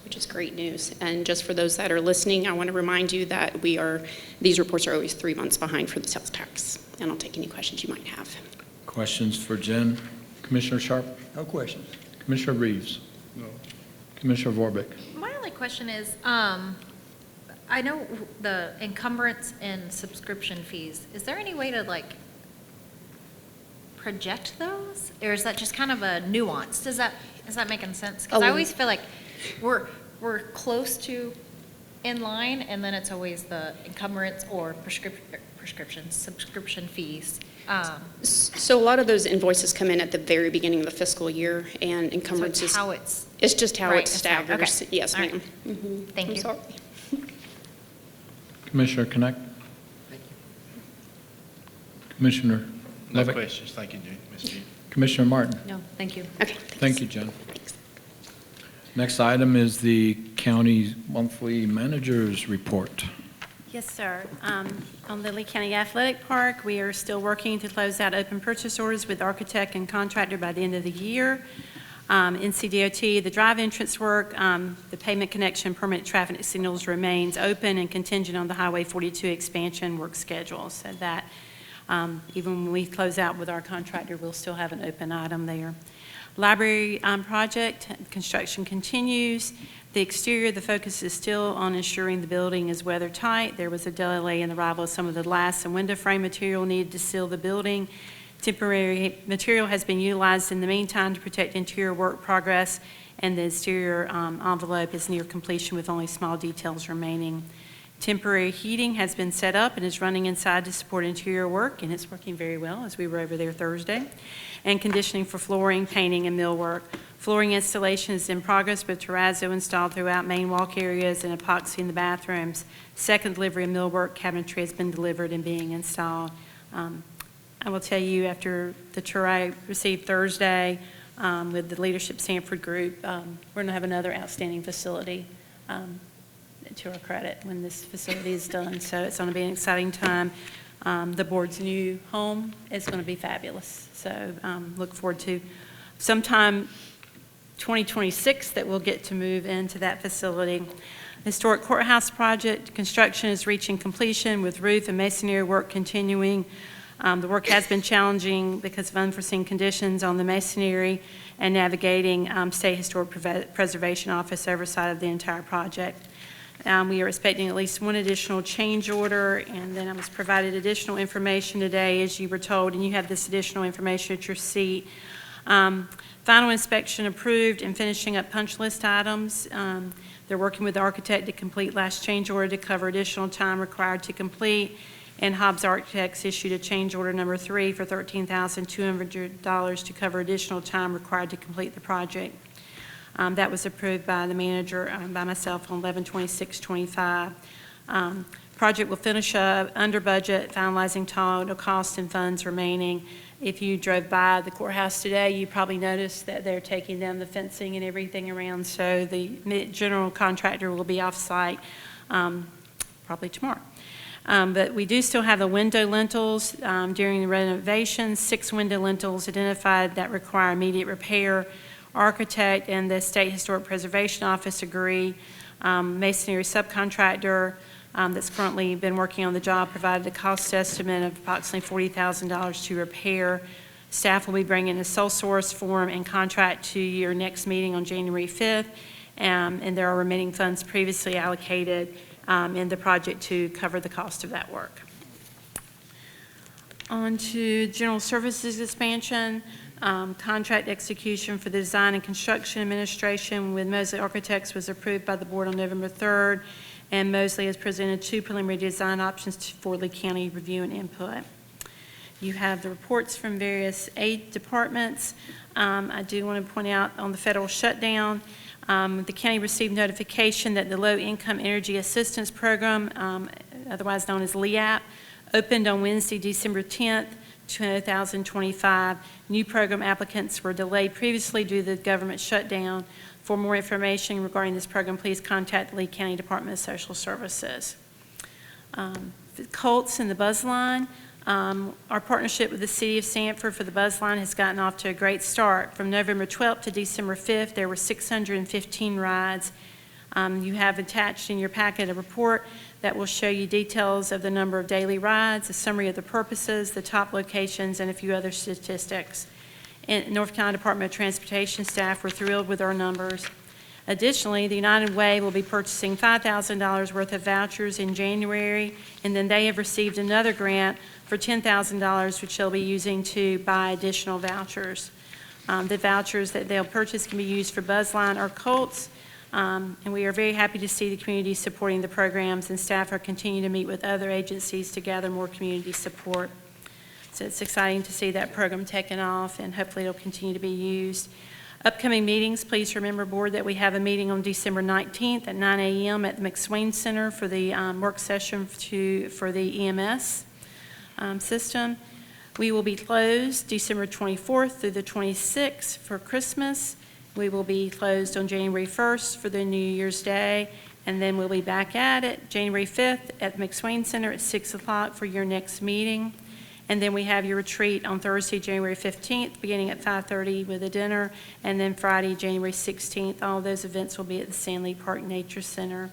which is great news. And just for those that are listening, I want to remind you that these reports are always 3 months behind for the sales tax. And I'll take any questions you might have. Questions for Jen? Commissioner Sharp? No questions. Commissioner Reeves? No. Commissioner Vorbeck? My only question is, I know the encumbrance and subscription fees, is there any way to project those? Or is that just kind of a nuance? Is that making sense? Because I always feel like we're close to in line, and then it's always the encumbrance or subscription fees. So a lot of those invoices come in at the very beginning of the fiscal year, and encumbrances. So it's how it's. It's just how Right, it it's fine. staggers. Okay. Yes, All right. ma'am. Mhm. Thank I'm you. sorry. Commissioner Connect? Commissioner No Levitt? questions. Thank you, Ms. Jean. Commissioner Martin? No, thank you. Okay. Thank you, Jen. Next item is the county monthly manager's report. Yes, sir. On the Lee County Athletic Park, we are still working to close out open purchase orders with architect and contractor by the end of the year. NCDOT, the drive entrance work, the pavement connection, permanent traffic signals remains open and contingent on the Highway 42 expansion work schedule. So that, even when we close out with our contractor, we'll still have an open item there. Library project, construction continues. The exterior, the focus is still on ensuring the building is weather tight. There was a delay in the arrival of some of the glass and window frame material needed to seal the building. Temporary material has been utilized in the meantime to protect interior work progress, and the exterior envelope is near completion with only small details remaining. Temporary heating has been set up and is running inside to support interior work, and it's working very well as we were over there Thursday. And conditioning for flooring, painting, and millwork. Flooring installation is in progress with terrazzo installed throughout main walk areas and epoxy in the bathrooms. Second delivery of millwork cabinetry has been delivered and being installed. I will tell you, after the tour I received Thursday with the Leadership Sanford Group, we're going to have another outstanding facility to our credit when this facility is done. So it's going to be an exciting time. The board's new home is going to be fabulous. So look forward to sometime 2026 that we'll get to move into that facility. Historic Courthouse project construction is reaching completion with roof and masonry work continuing. The work has been challenging because of unforeseen conditions on the masonry and navigating State Historic Preservation Office oversight of the entire project. We are expecting at least one additional change order, and then I was provided additional information today, as you were told, and you have this additional information at your seat. Final inspection approved and finishing up punch list items. They're working with the architect to complete last change order to cover additional time required to complete, and Hobbs Architects issued a change order number 3 for $13,200 to cover additional time required to complete the project. That was approved by the manager, by myself on 11/26/25. Project will finish up under budget, finalizing total cost and funds remaining. If you drove by the courthouse today, you probably noticed that they're taking down the fencing and everything around, so the general contractor will be off-site probably tomorrow. But we do still have the window lintels during the renovation, 6 window lintels identified that require immediate repair. Architect and the State Historic Preservation Office agree. Masonry subcontractor that's currently been working on the job provided a cost estimate of approximately $40,000 to repair. Staff will be bringing a sole source form and contract to your next meeting on January 5th, and there are remaining funds previously allocated in the project to cover the cost of that work. On to general services expansion. Contract execution for the design and construction administration with Mosley Architects was approved by the board on November 3rd, and Mosley has presented 2 preliminary design options for Lee County review and input. You have the reports from various aid departments. I do want to point out on the federal shutdown, the county received notification that the Low Income Energy Assistance Program, otherwise known as LEAP, opened on Wednesday, December 10th, 2025. New program applicants were delayed previously due to the government shutdown. For more information regarding this program, please contact the Lee County Department of Social Services. The Colts and the Buzz Line. Our partnership with the City of Sanford for the Buzz Line has gotten off to a great start. From November 12th to December 5th, there were 615 rides. You have attached in your packet a report that will show you details of the number of daily rides, a summary of the purposes, the top locations, and a few other statistics. And North Carolina Department of Transportation staff were thrilled with our numbers. Additionally, the United Way will be purchasing $5,000 worth of vouchers in January, and then they have received another grant for $10,000, which they'll be using to buy additional vouchers. The vouchers that they'll purchase can be used for Buzzline or Colts, and we are very happy to see the community supporting the programs, and staff are continuing to meet with other agencies to gather more community support. So it's exciting to see that program taken off, and hopefully it'll continue to be used. Upcoming meetings, please remember, board, that we have a meeting on December 19th at 9 a.m. at the McSwain Center for the work session for the EMS system. We will be closed December 24th through the 26th for Christmas. We will be closed on January 1st for the New Year's Day, and then we'll be back at it January 5th at the McSwain Center at 6 o'clock for your next meeting. And then we have your retreat on Thursday, January 15th, beginning at 5:30 with a dinner, and then Friday, January 16th. All of those events will be at the Stanley Park Nature Center.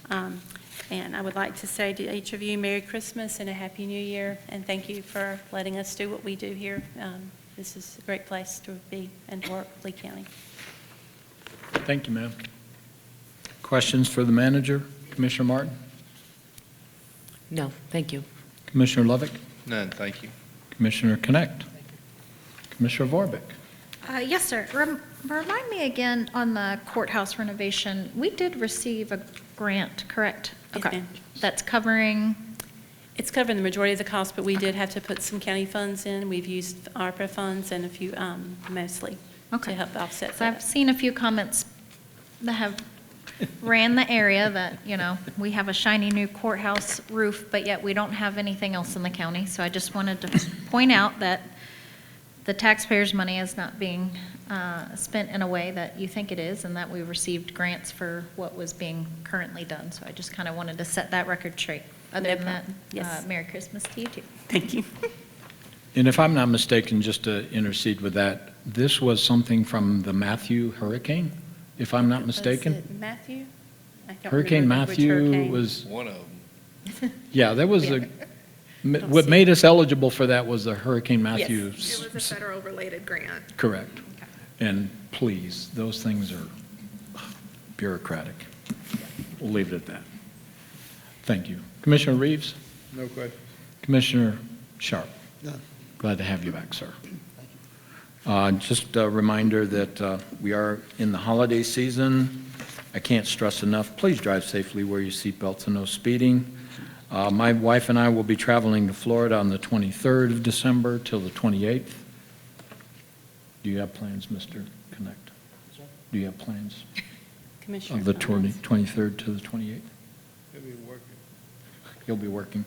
And I would like to say to each of you, Merry Christmas and a Happy New Year, and thank you for letting us do what we do here. This is a great place to be and work, Lee County. Thank you, ma'am. Questions for the manager? Commissioner Martin? No, thank you. Commissioner Lovick? None, thank you. Commissioner Connect? Commissioner Vorbeck? Yes, sir. Remind me again on the courthouse renovation. We did receive a grant, correct? Yes, Okay. ma'am. That's covering? It's covering the majority of the cost, but we did have to put some county funds in. We've used ARPA funds and a few, mostly, to help offset So I've that. seen a few comments that have ran the area that, you know, we have a shiny new courthouse roof, but yet we don't have anything else in the county. So I just wanted to point out that the taxpayers' money is not being spent in a way that you think it is, and that we received grants for what was being currently done. So I just kind of wanted to set that record straight. Other No than that, problem. Yes. Merry Christmas to you too. Thank you. And if I'm not mistaken, just to intercede with that, this was something from the Matthew hurricane, if I'm not mistaken? Was it Matthew? I don't Hurricane remember which Matthew hurricane. was, One of them. yeah, that was Yeah. what made us eligible for that was the Hurricane Matthew. It was a federal-related grant. Correct. And please, those things are bureaucratic. We'll leave it at that. Thank you. Commissioner Reeves? No question. Commissioner Sharp? None. Glad to have you back, sir. Just a reminder that we are in the holiday season. I can't stress enough, please drive safely, wear your seatbelts, and no speeding. My wife and I will be traveling to Florida on the 23rd of December till the 28th. Do you have plans, Mr. Connect? Do you have plans Commissioner of the comments. 23rd to the 28th? He'll be working. You'll be working.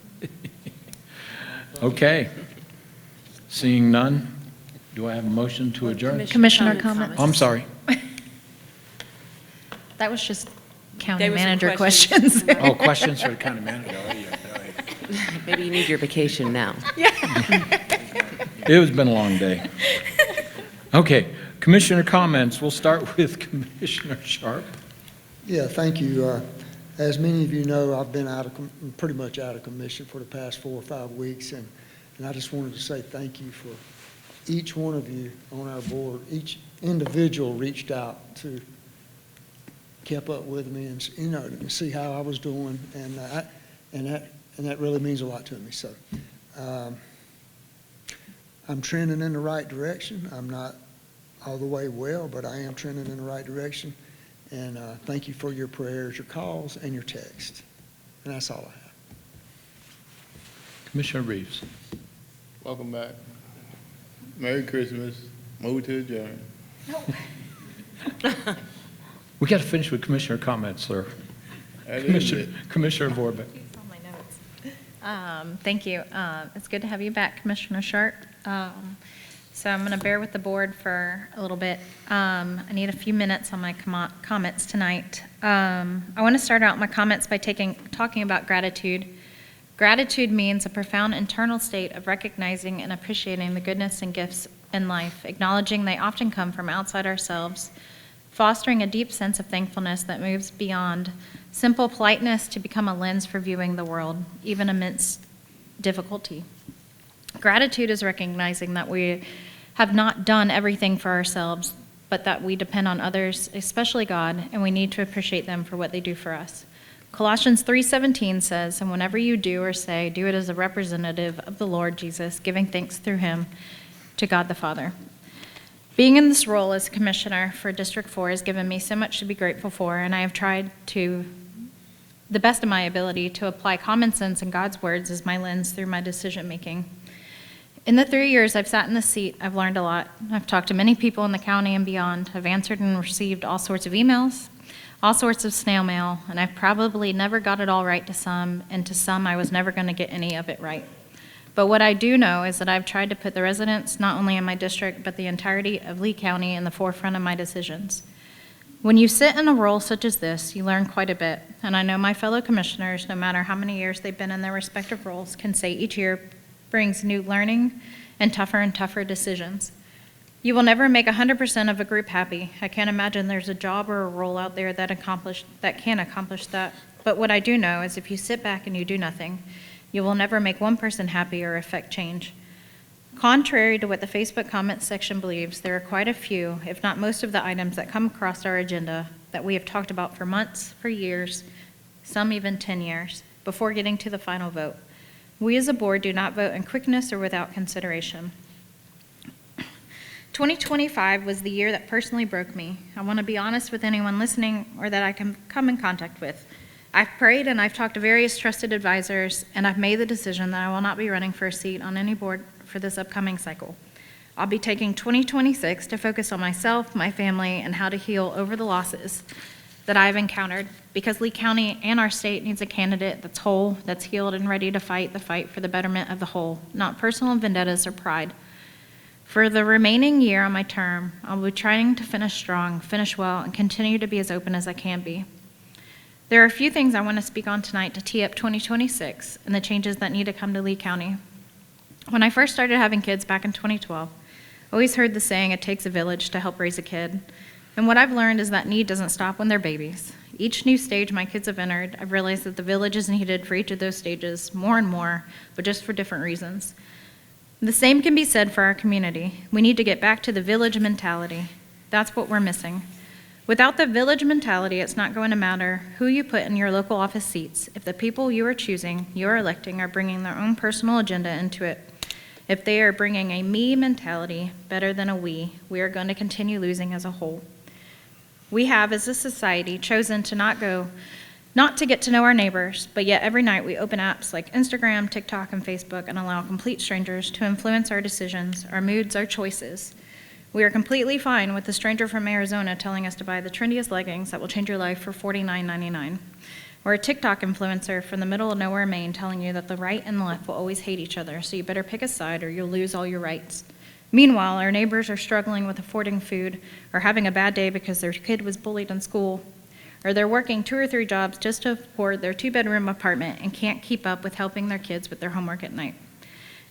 Okay. Seeing none, do I have a motion to adjourn? Commissioner comments. I'm sorry. That was just county There was some manager questions. questions. Oh, questions for the county manager. Maybe you need your vacation now. It has been a long day. Okay, commissioner comments. We'll start with Commissioner Sharp. Yeah, thank you. As many of you know, I've been pretty much out of commission for the past 4 or 5 weeks, and I just wanted to say thank you for each one of you on our board. Each individual reached out to keep up with me and, to see how I was doing, and that really means a lot to me. So I'm trending in the right direction. I'm not all the way well, but I am trending in the right direction. And thank you for your prayers, your calls, and your text. And that's all I have. Commissioner Reeves. Welcome back. Merry Christmas. Move to adjourn. We got to finish with commissioner comments, sir. That is it. Commissioner Vorbeck. Thank you. It's good to have you back, Commissioner Sharp. So I'm going to bear with the board for a little bit. I need a few minutes on my comments tonight. I want to start out my comments by talking about gratitude. Gratitude means a profound internal state of recognizing and appreciating the goodness and gifts in life, acknowledging they often come from outside ourselves, fostering a deep sense of thankfulness that moves beyond simple politeness to become a lens for viewing the world, even amidst difficulty. Gratitude is recognizing that we have not done everything for ourselves, but that we depend on others, especially God, and we need to appreciate them for what they do for us. Colossians 3:17 says, "And whenever you do or say, do it as a representative of the Lord Jesus, giving thanks through him to God the Father." Being in this role as commissioner for District 4 has given me so much to be grateful for, and I have tried to, the best of my ability, to apply common sense and God's words as my lens through my decision-making. In the 3 years I've sat in this seat, I've learned a lot. I've talked to many people in the county and beyond. I've answered and received all sorts of emails, all sorts of snail mail, and I've probably never got it all right to some, and to some I was never going to get any of it right. But what I do know is that I've tried to put the residents, not only in my district, but the entirety of Lee County in the forefront of my decisions. When you sit in a role such as this, you learn quite a bit, and I know my fellow commissioners, no matter how many years they've been in their respective roles, can say each year brings new learning and tougher decisions. You will never make 100% of a group happy. I can't imagine there's a job or a role out there that can accomplish that. But what I do know is if you sit back and you do nothing, you will never make one person happy or affect change. Contrary to what the Facebook comments section believes, there are quite a few, if not most of the items that come across our agenda that we have talked about for months, for years, some even 10 years, before getting to the final vote. We as a board do not vote in quickness or without consideration. 2025 was the year that personally broke me. I want to be honest with anyone listening or that I can come in contact with. I've prayed and I've talked to various trusted advisors, and I've made the decision that I will not be running for a seat on any board for this upcoming cycle. I'll be taking 2026 to focus on myself, my family, and how to heal over the losses that I've encountered, because Lee County and our state needs a candidate that's whole, that's healed, and ready to fight the fight for the betterment of the whole, not personal vendettas or pride. For the remaining year on my term, I'll be trying to finish strong, finish well, and continue to be as open as I can be. There are a few things I want to speak on tonight to tee up 2026 and the changes that need to come to Lee County. When I first started having kids back in 2012, I always heard the saying, it takes a village to help raise a kid. And what I've learned is that need doesn't stop when they're babies. Each new stage my kids have entered, I've realized that the village is needed for each of those stages more and more, but just for different reasons. The same can be said for our community. We need to get back to the village mentality. That's what we're missing. Without the village mentality, it's not going to matter who you put in your local office seats if the people you are choosing, you are electing, are bringing their own personal agenda into it. If they are bringing a me mentality better than a we are going to continue losing as a whole. We have, as a society, chosen to not to get to know our neighbors, but yet every night we open apps like Instagram, TikTok, and Facebook and allow complete strangers to influence our decisions, our moods, our choices. We are completely fine with a stranger from Arizona telling us to buy the trendiest leggings that will change your life for $49.99. Or a TikTok influencer from the middle of nowhere, Maine, telling you that the right and the left will always hate each other, so you better pick a side or you'll lose all your rights. Meanwhile, our neighbors are struggling with affording food or having a bad day because their kid was bullied in school, or they're working 2 or 3 jobs just to afford their 2-bedroom apartment and can't keep up with helping their kids with their homework at night.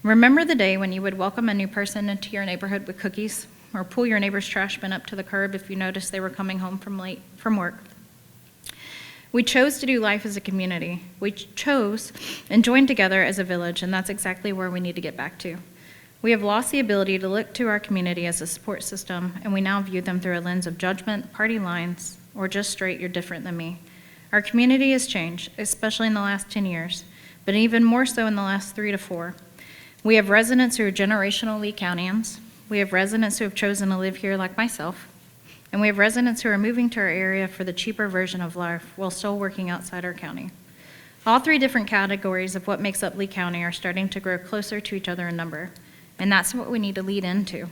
Remember the day when you would welcome a new person into your neighborhood with cookies, or pull your neighbor's trash bin up to the curb if you noticed they were coming home from work? We chose to do life as a community. We chose and joined together as a village, and that's exactly where we need to get back to. We have lost the ability to look to our community as a support system, and we now view them through a lens of judgment, party lines, or just straight, you're different than me. Our community has changed, especially in the last 10 years, but even more so in the last 3 to 4. We have residents who are generational Lee Countyans. We have residents who have chosen to live here like myself, and we have residents who are moving to our area for the cheaper version of life while still working outside our county. All 3 different categories of what makes up Lee County are starting to grow closer to each other in number, and that's what we need to lead into.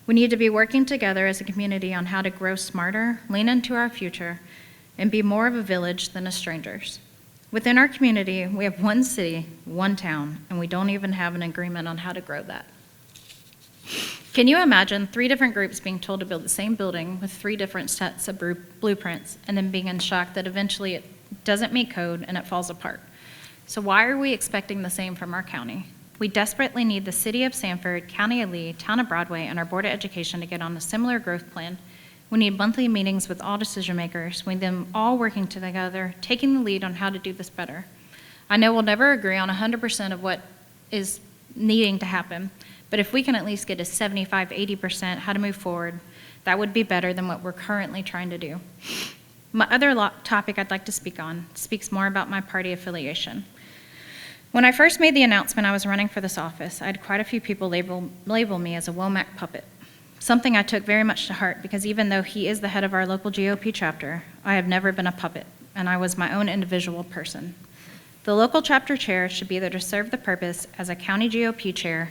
We need to be working together as a community on how to grow smarter, lean into our future, and be more of a village than as strangers. Within our community, we have 1 city, 1 town, and we don't even have an agreement on how to grow that. Can you imagine 3 different groups being told to build the same building with 3 different sets of blueprints and then being in shock that eventually it doesn't meet code and it falls apart? So why are we expecting the same from our county? We desperately need the City of Sanford, County of Lee, Town of Broadway, and our Board of Education to get on a similar growth plan. We need monthly meetings with all decision makers. We need them all working together, taking the lead on how to do this better. I know we'll never agree on 100% of what is needing to happen, but if we can at least get a 75-80% how to move forward, that would be better than what we're currently trying to do. My other topic I'd like to speak on speaks more about my party affiliation. When I first made the announcement I was running for this office, I had quite a few people label me as a Womack puppet, something I took very much to heart because even though he is the head of our local GOP chapter, I have never been a puppet, and I was my own individual person. The local chapter chair should be there to serve the purpose as a county GOP chair,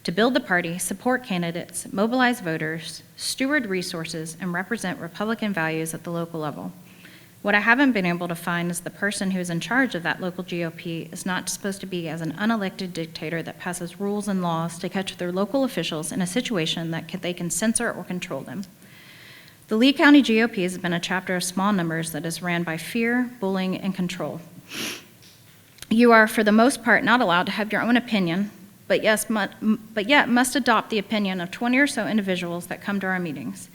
to build the party, support candidates, mobilize voters, steward resources, and represent Republican values at the local level. What I haven't been able to find is the person who is in charge of that local GOP is not supposed to be as an unelected dictator that passes rules and laws to catch their local officials in a situation that they can censor or control them. The Lee County GOP has been a chapter of small numbers that is ran by fear, bullying, and control. You are, for the most part, not allowed to have your own opinion, but yet must adopt the opinion of 20 or so individuals that come to our meetings.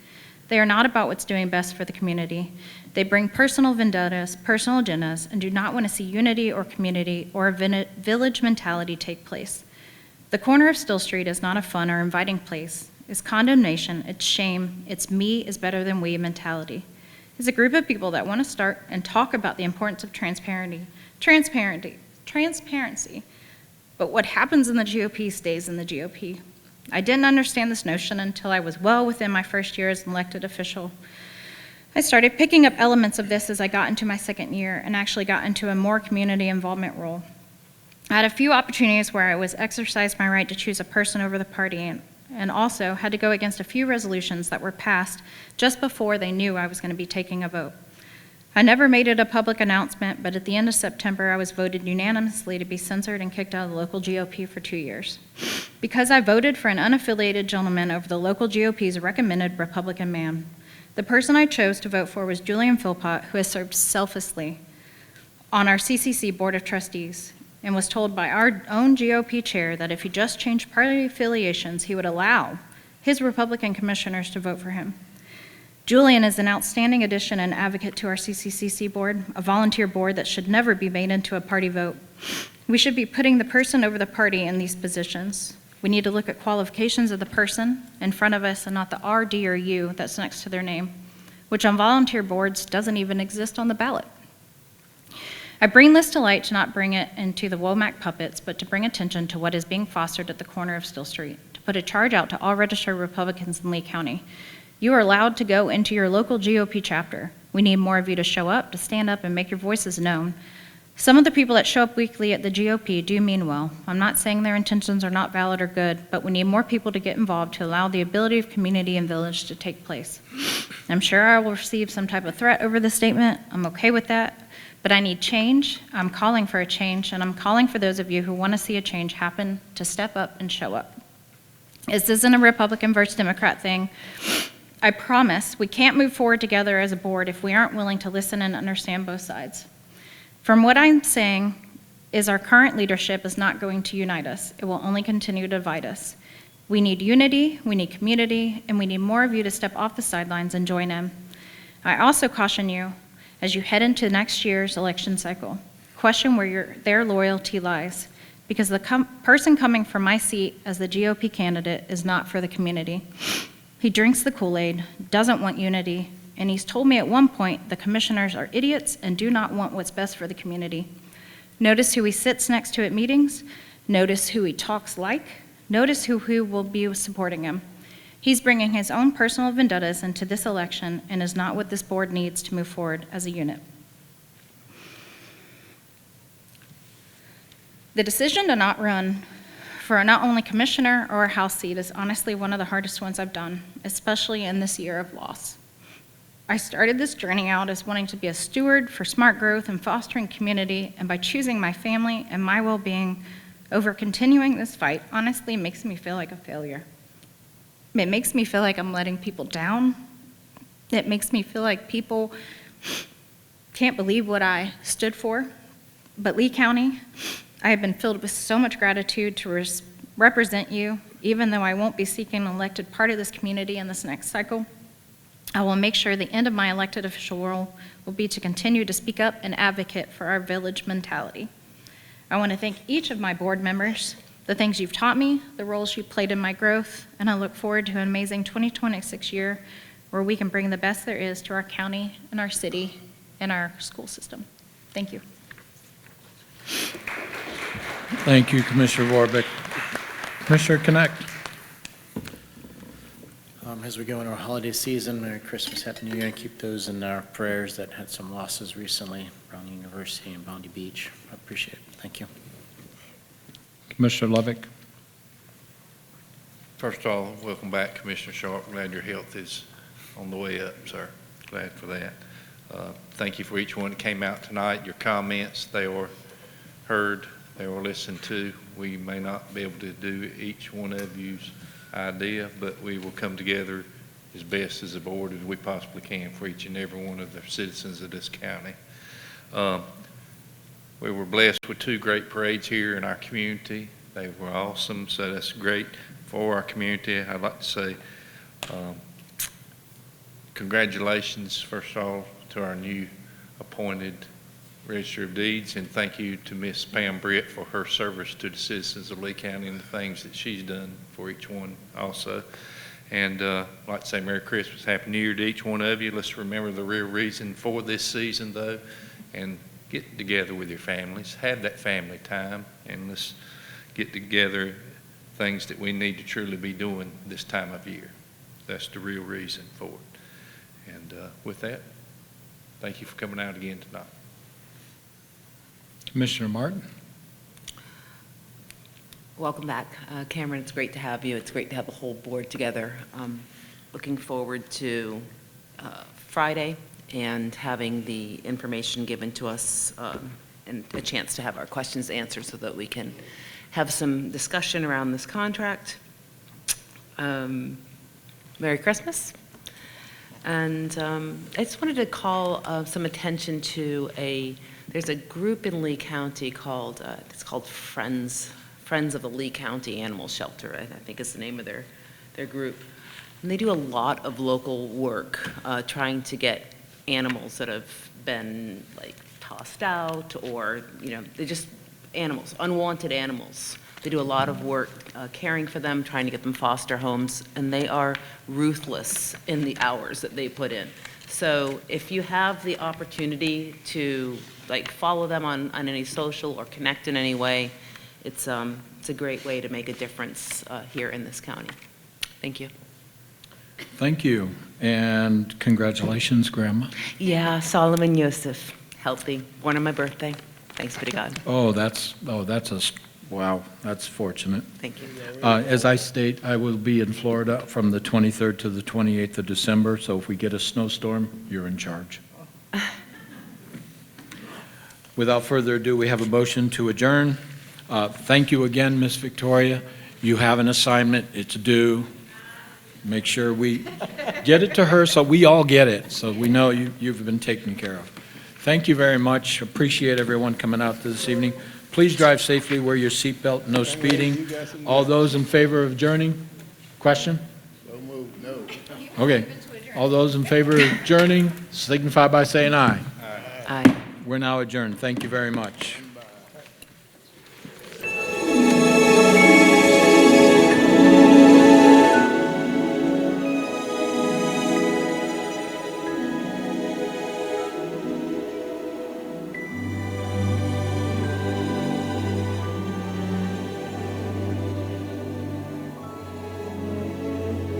They are not about what's doing best for the community. They bring personal vendettas, personal agendas, and do not want to see unity or community or a village mentality take place. The corner of Still Street is not a fun or inviting place. It's condemnation, it's shame, it's me is better than we mentality. It's a group of people that want to start and talk about the importance of transparency. But what happens in the GOP stays in the GOP. I didn't understand this notion until I was well within my first year as an elected official. I started picking up elements of this as I got into my 2nd year and actually got into a more community involvement role. I had a few opportunities where I was exercised my right to choose a person over the party and also had to go against a few resolutions that were passed just before they knew I was going to be taking a vote. I never made it a public announcement, but at the end of September, I was voted unanimously to be censored and kicked out of the local GOP for 2 years. Because I voted for an unaffiliated gentleman over the local GOP's recommended Republican man. The person I chose to vote for was Julian Philpott, who has served selflessly on our CCC Board of Trustees and was told by our own GOP chair that if he just changed party affiliations, he would allow his Republican commissioners to vote for him. Julian is an outstanding addition and advocate to our CCCC board, a volunteer board that should never be made into a party vote. We should be putting the person over the party in these positions. We need to look at qualifications of the person in front of us and not the R, D, or U that's next to their name, which on volunteer boards doesn't even exist on the ballot. I bring this to light to not bring it into the Womack puppets, but to bring attention to what is being fostered at the corner of Still Street, to put a charge out to all registered Republicans in Lee County. You are allowed to go into your local GOP chapter. We need more of you to show up, to stand up, and make your voices known. Some of the people that show up weekly at the GOP do mean well. I'm not saying their intentions are not valid or good, but we need more people to get involved to allow the ability of community and village to take place. I'm sure I will receive some type of threat over this statement. I'm okay with that. But I need change. I'm calling for a change, and I'm calling for those of you who want to see a change happen to step up and show up. This isn't a Republican versus Democrat thing. I promise we can't move forward together as a board if we aren't willing to listen and understand both sides. From what I'm saying is our current leadership is not going to unite us. It will only continue to divide us. We need unity, we need community, and we need more of you to step off the sidelines and join in. I also caution you, as you head into next year's election cycle, question where their loyalty lies, because the person coming from my seat as the GOP candidate is not for the community. He drinks the Kool-Aid, doesn't want unity, and he's told me at one point the commissioners are idiots and do not want what's best for the community. Notice who he sits next to at meetings, notice who he talks like, notice who will be supporting him. He's bringing his own personal vendettas into this election and is not what this board needs to move forward as a unit. The decision to not run for not only commissioner or a House seat is honestly one of the hardest ones I've done, especially in this year of loss. I started this journey out as wanting to be a steward for smart growth and fostering community, and by choosing my family and my well-being over continuing this fight honestly makes me feel like a failure. It makes me feel like I'm letting people down. It makes me feel like people can't believe what I stood for. But Lee County, I have been filled with so much gratitude to represent you, even though I won't be seeking an elected part of this community in this next cycle. I will make sure the end of my elected official role will be to continue to speak up and advocate for our village mentality. I want to thank each of my board members, the things you've taught me, the roles you've played in my growth, and I look forward to an amazing 2026 year where we can bring the best there is to our county and our city and our school system. Thank you. Thank you, Commissioner Warbeck. Commissioner Connect. As we go into our holiday season, Merry Christmas, Happy New Year, and keep those in our prayers that had some losses recently, Brown University and Bounty Beach. I appreciate it. Thank you. Commissioner Lovick. First of all, welcome back, Commissioner Sharp. Glad your health is on the way up, sir. Glad for that. Thank you for each one that came out tonight. Your comments, they were heard, they were listened to. We may not be able to do each one of you's idea, but we will come together as best as a board as we possibly can for each and every one of the citizens of this county. We were blessed with two great parades here in our community. They were awesome, so that's great for our community. I'd like to say congratulations, first of all, to our new appointed Register of Deeds, and thank you to Miss Pam Britt for her service to the citizens of Lee County and the things that she's done for each one also. And I'd like to say Merry Christmas, Happy New Year to each one of you. Let's remember the real reason for this season, though, and get together with your families. Have that family time, and let's get together things that we need to truly be doing this time of year. That's the real reason for it. And with that, thank you for coming out again tonight. Commissioner Martin. Welcome back. Cameron, it's great to have you. It's great to have the whole board together. Looking forward to Friday and having the information given to us and a chance to have our questions answered so that we can have some discussion around this contract. Merry Christmas. And I just wanted to call some attention to there's a group in Lee County called, it's called Friends of the Lee County Animal Shelter, I think is the name of their group. And they do a lot of local work trying to get animals that have been like tossed out or, they're just animals, unwanted animals. They do a lot of work caring for them, trying to get them foster homes, and they are ruthless in the hours that they put in. So if you have the opportunity to follow them on any social or connect in any way, it's a great way to make a difference here in this county. Thank you. Thank you, and congratulations, Grandma. Yeah, Solomon Yosef, healthy, born on my birthday. Thanks be to God. Wow, that's fortunate. Thank you. As I state, I will be in Florida from the 23rd to the 28th of December, so if we get a snowstorm, you're in charge. Without further ado, we have a motion to adjourn. Thank you again, Ms. Victoria. You have an assignment. It's due. Make sure we get it to her so we all get it, so we know you've been taken care of. Thank you very much. Appreciate everyone coming out this evening. Please drive safely, wear your seatbelt, no speeding. All those in favor of adjourning? Question? So moved, no. Okay. All those in favor of adjourning, signify by saying aye. Aye. We're now adjourned. Thank you very much.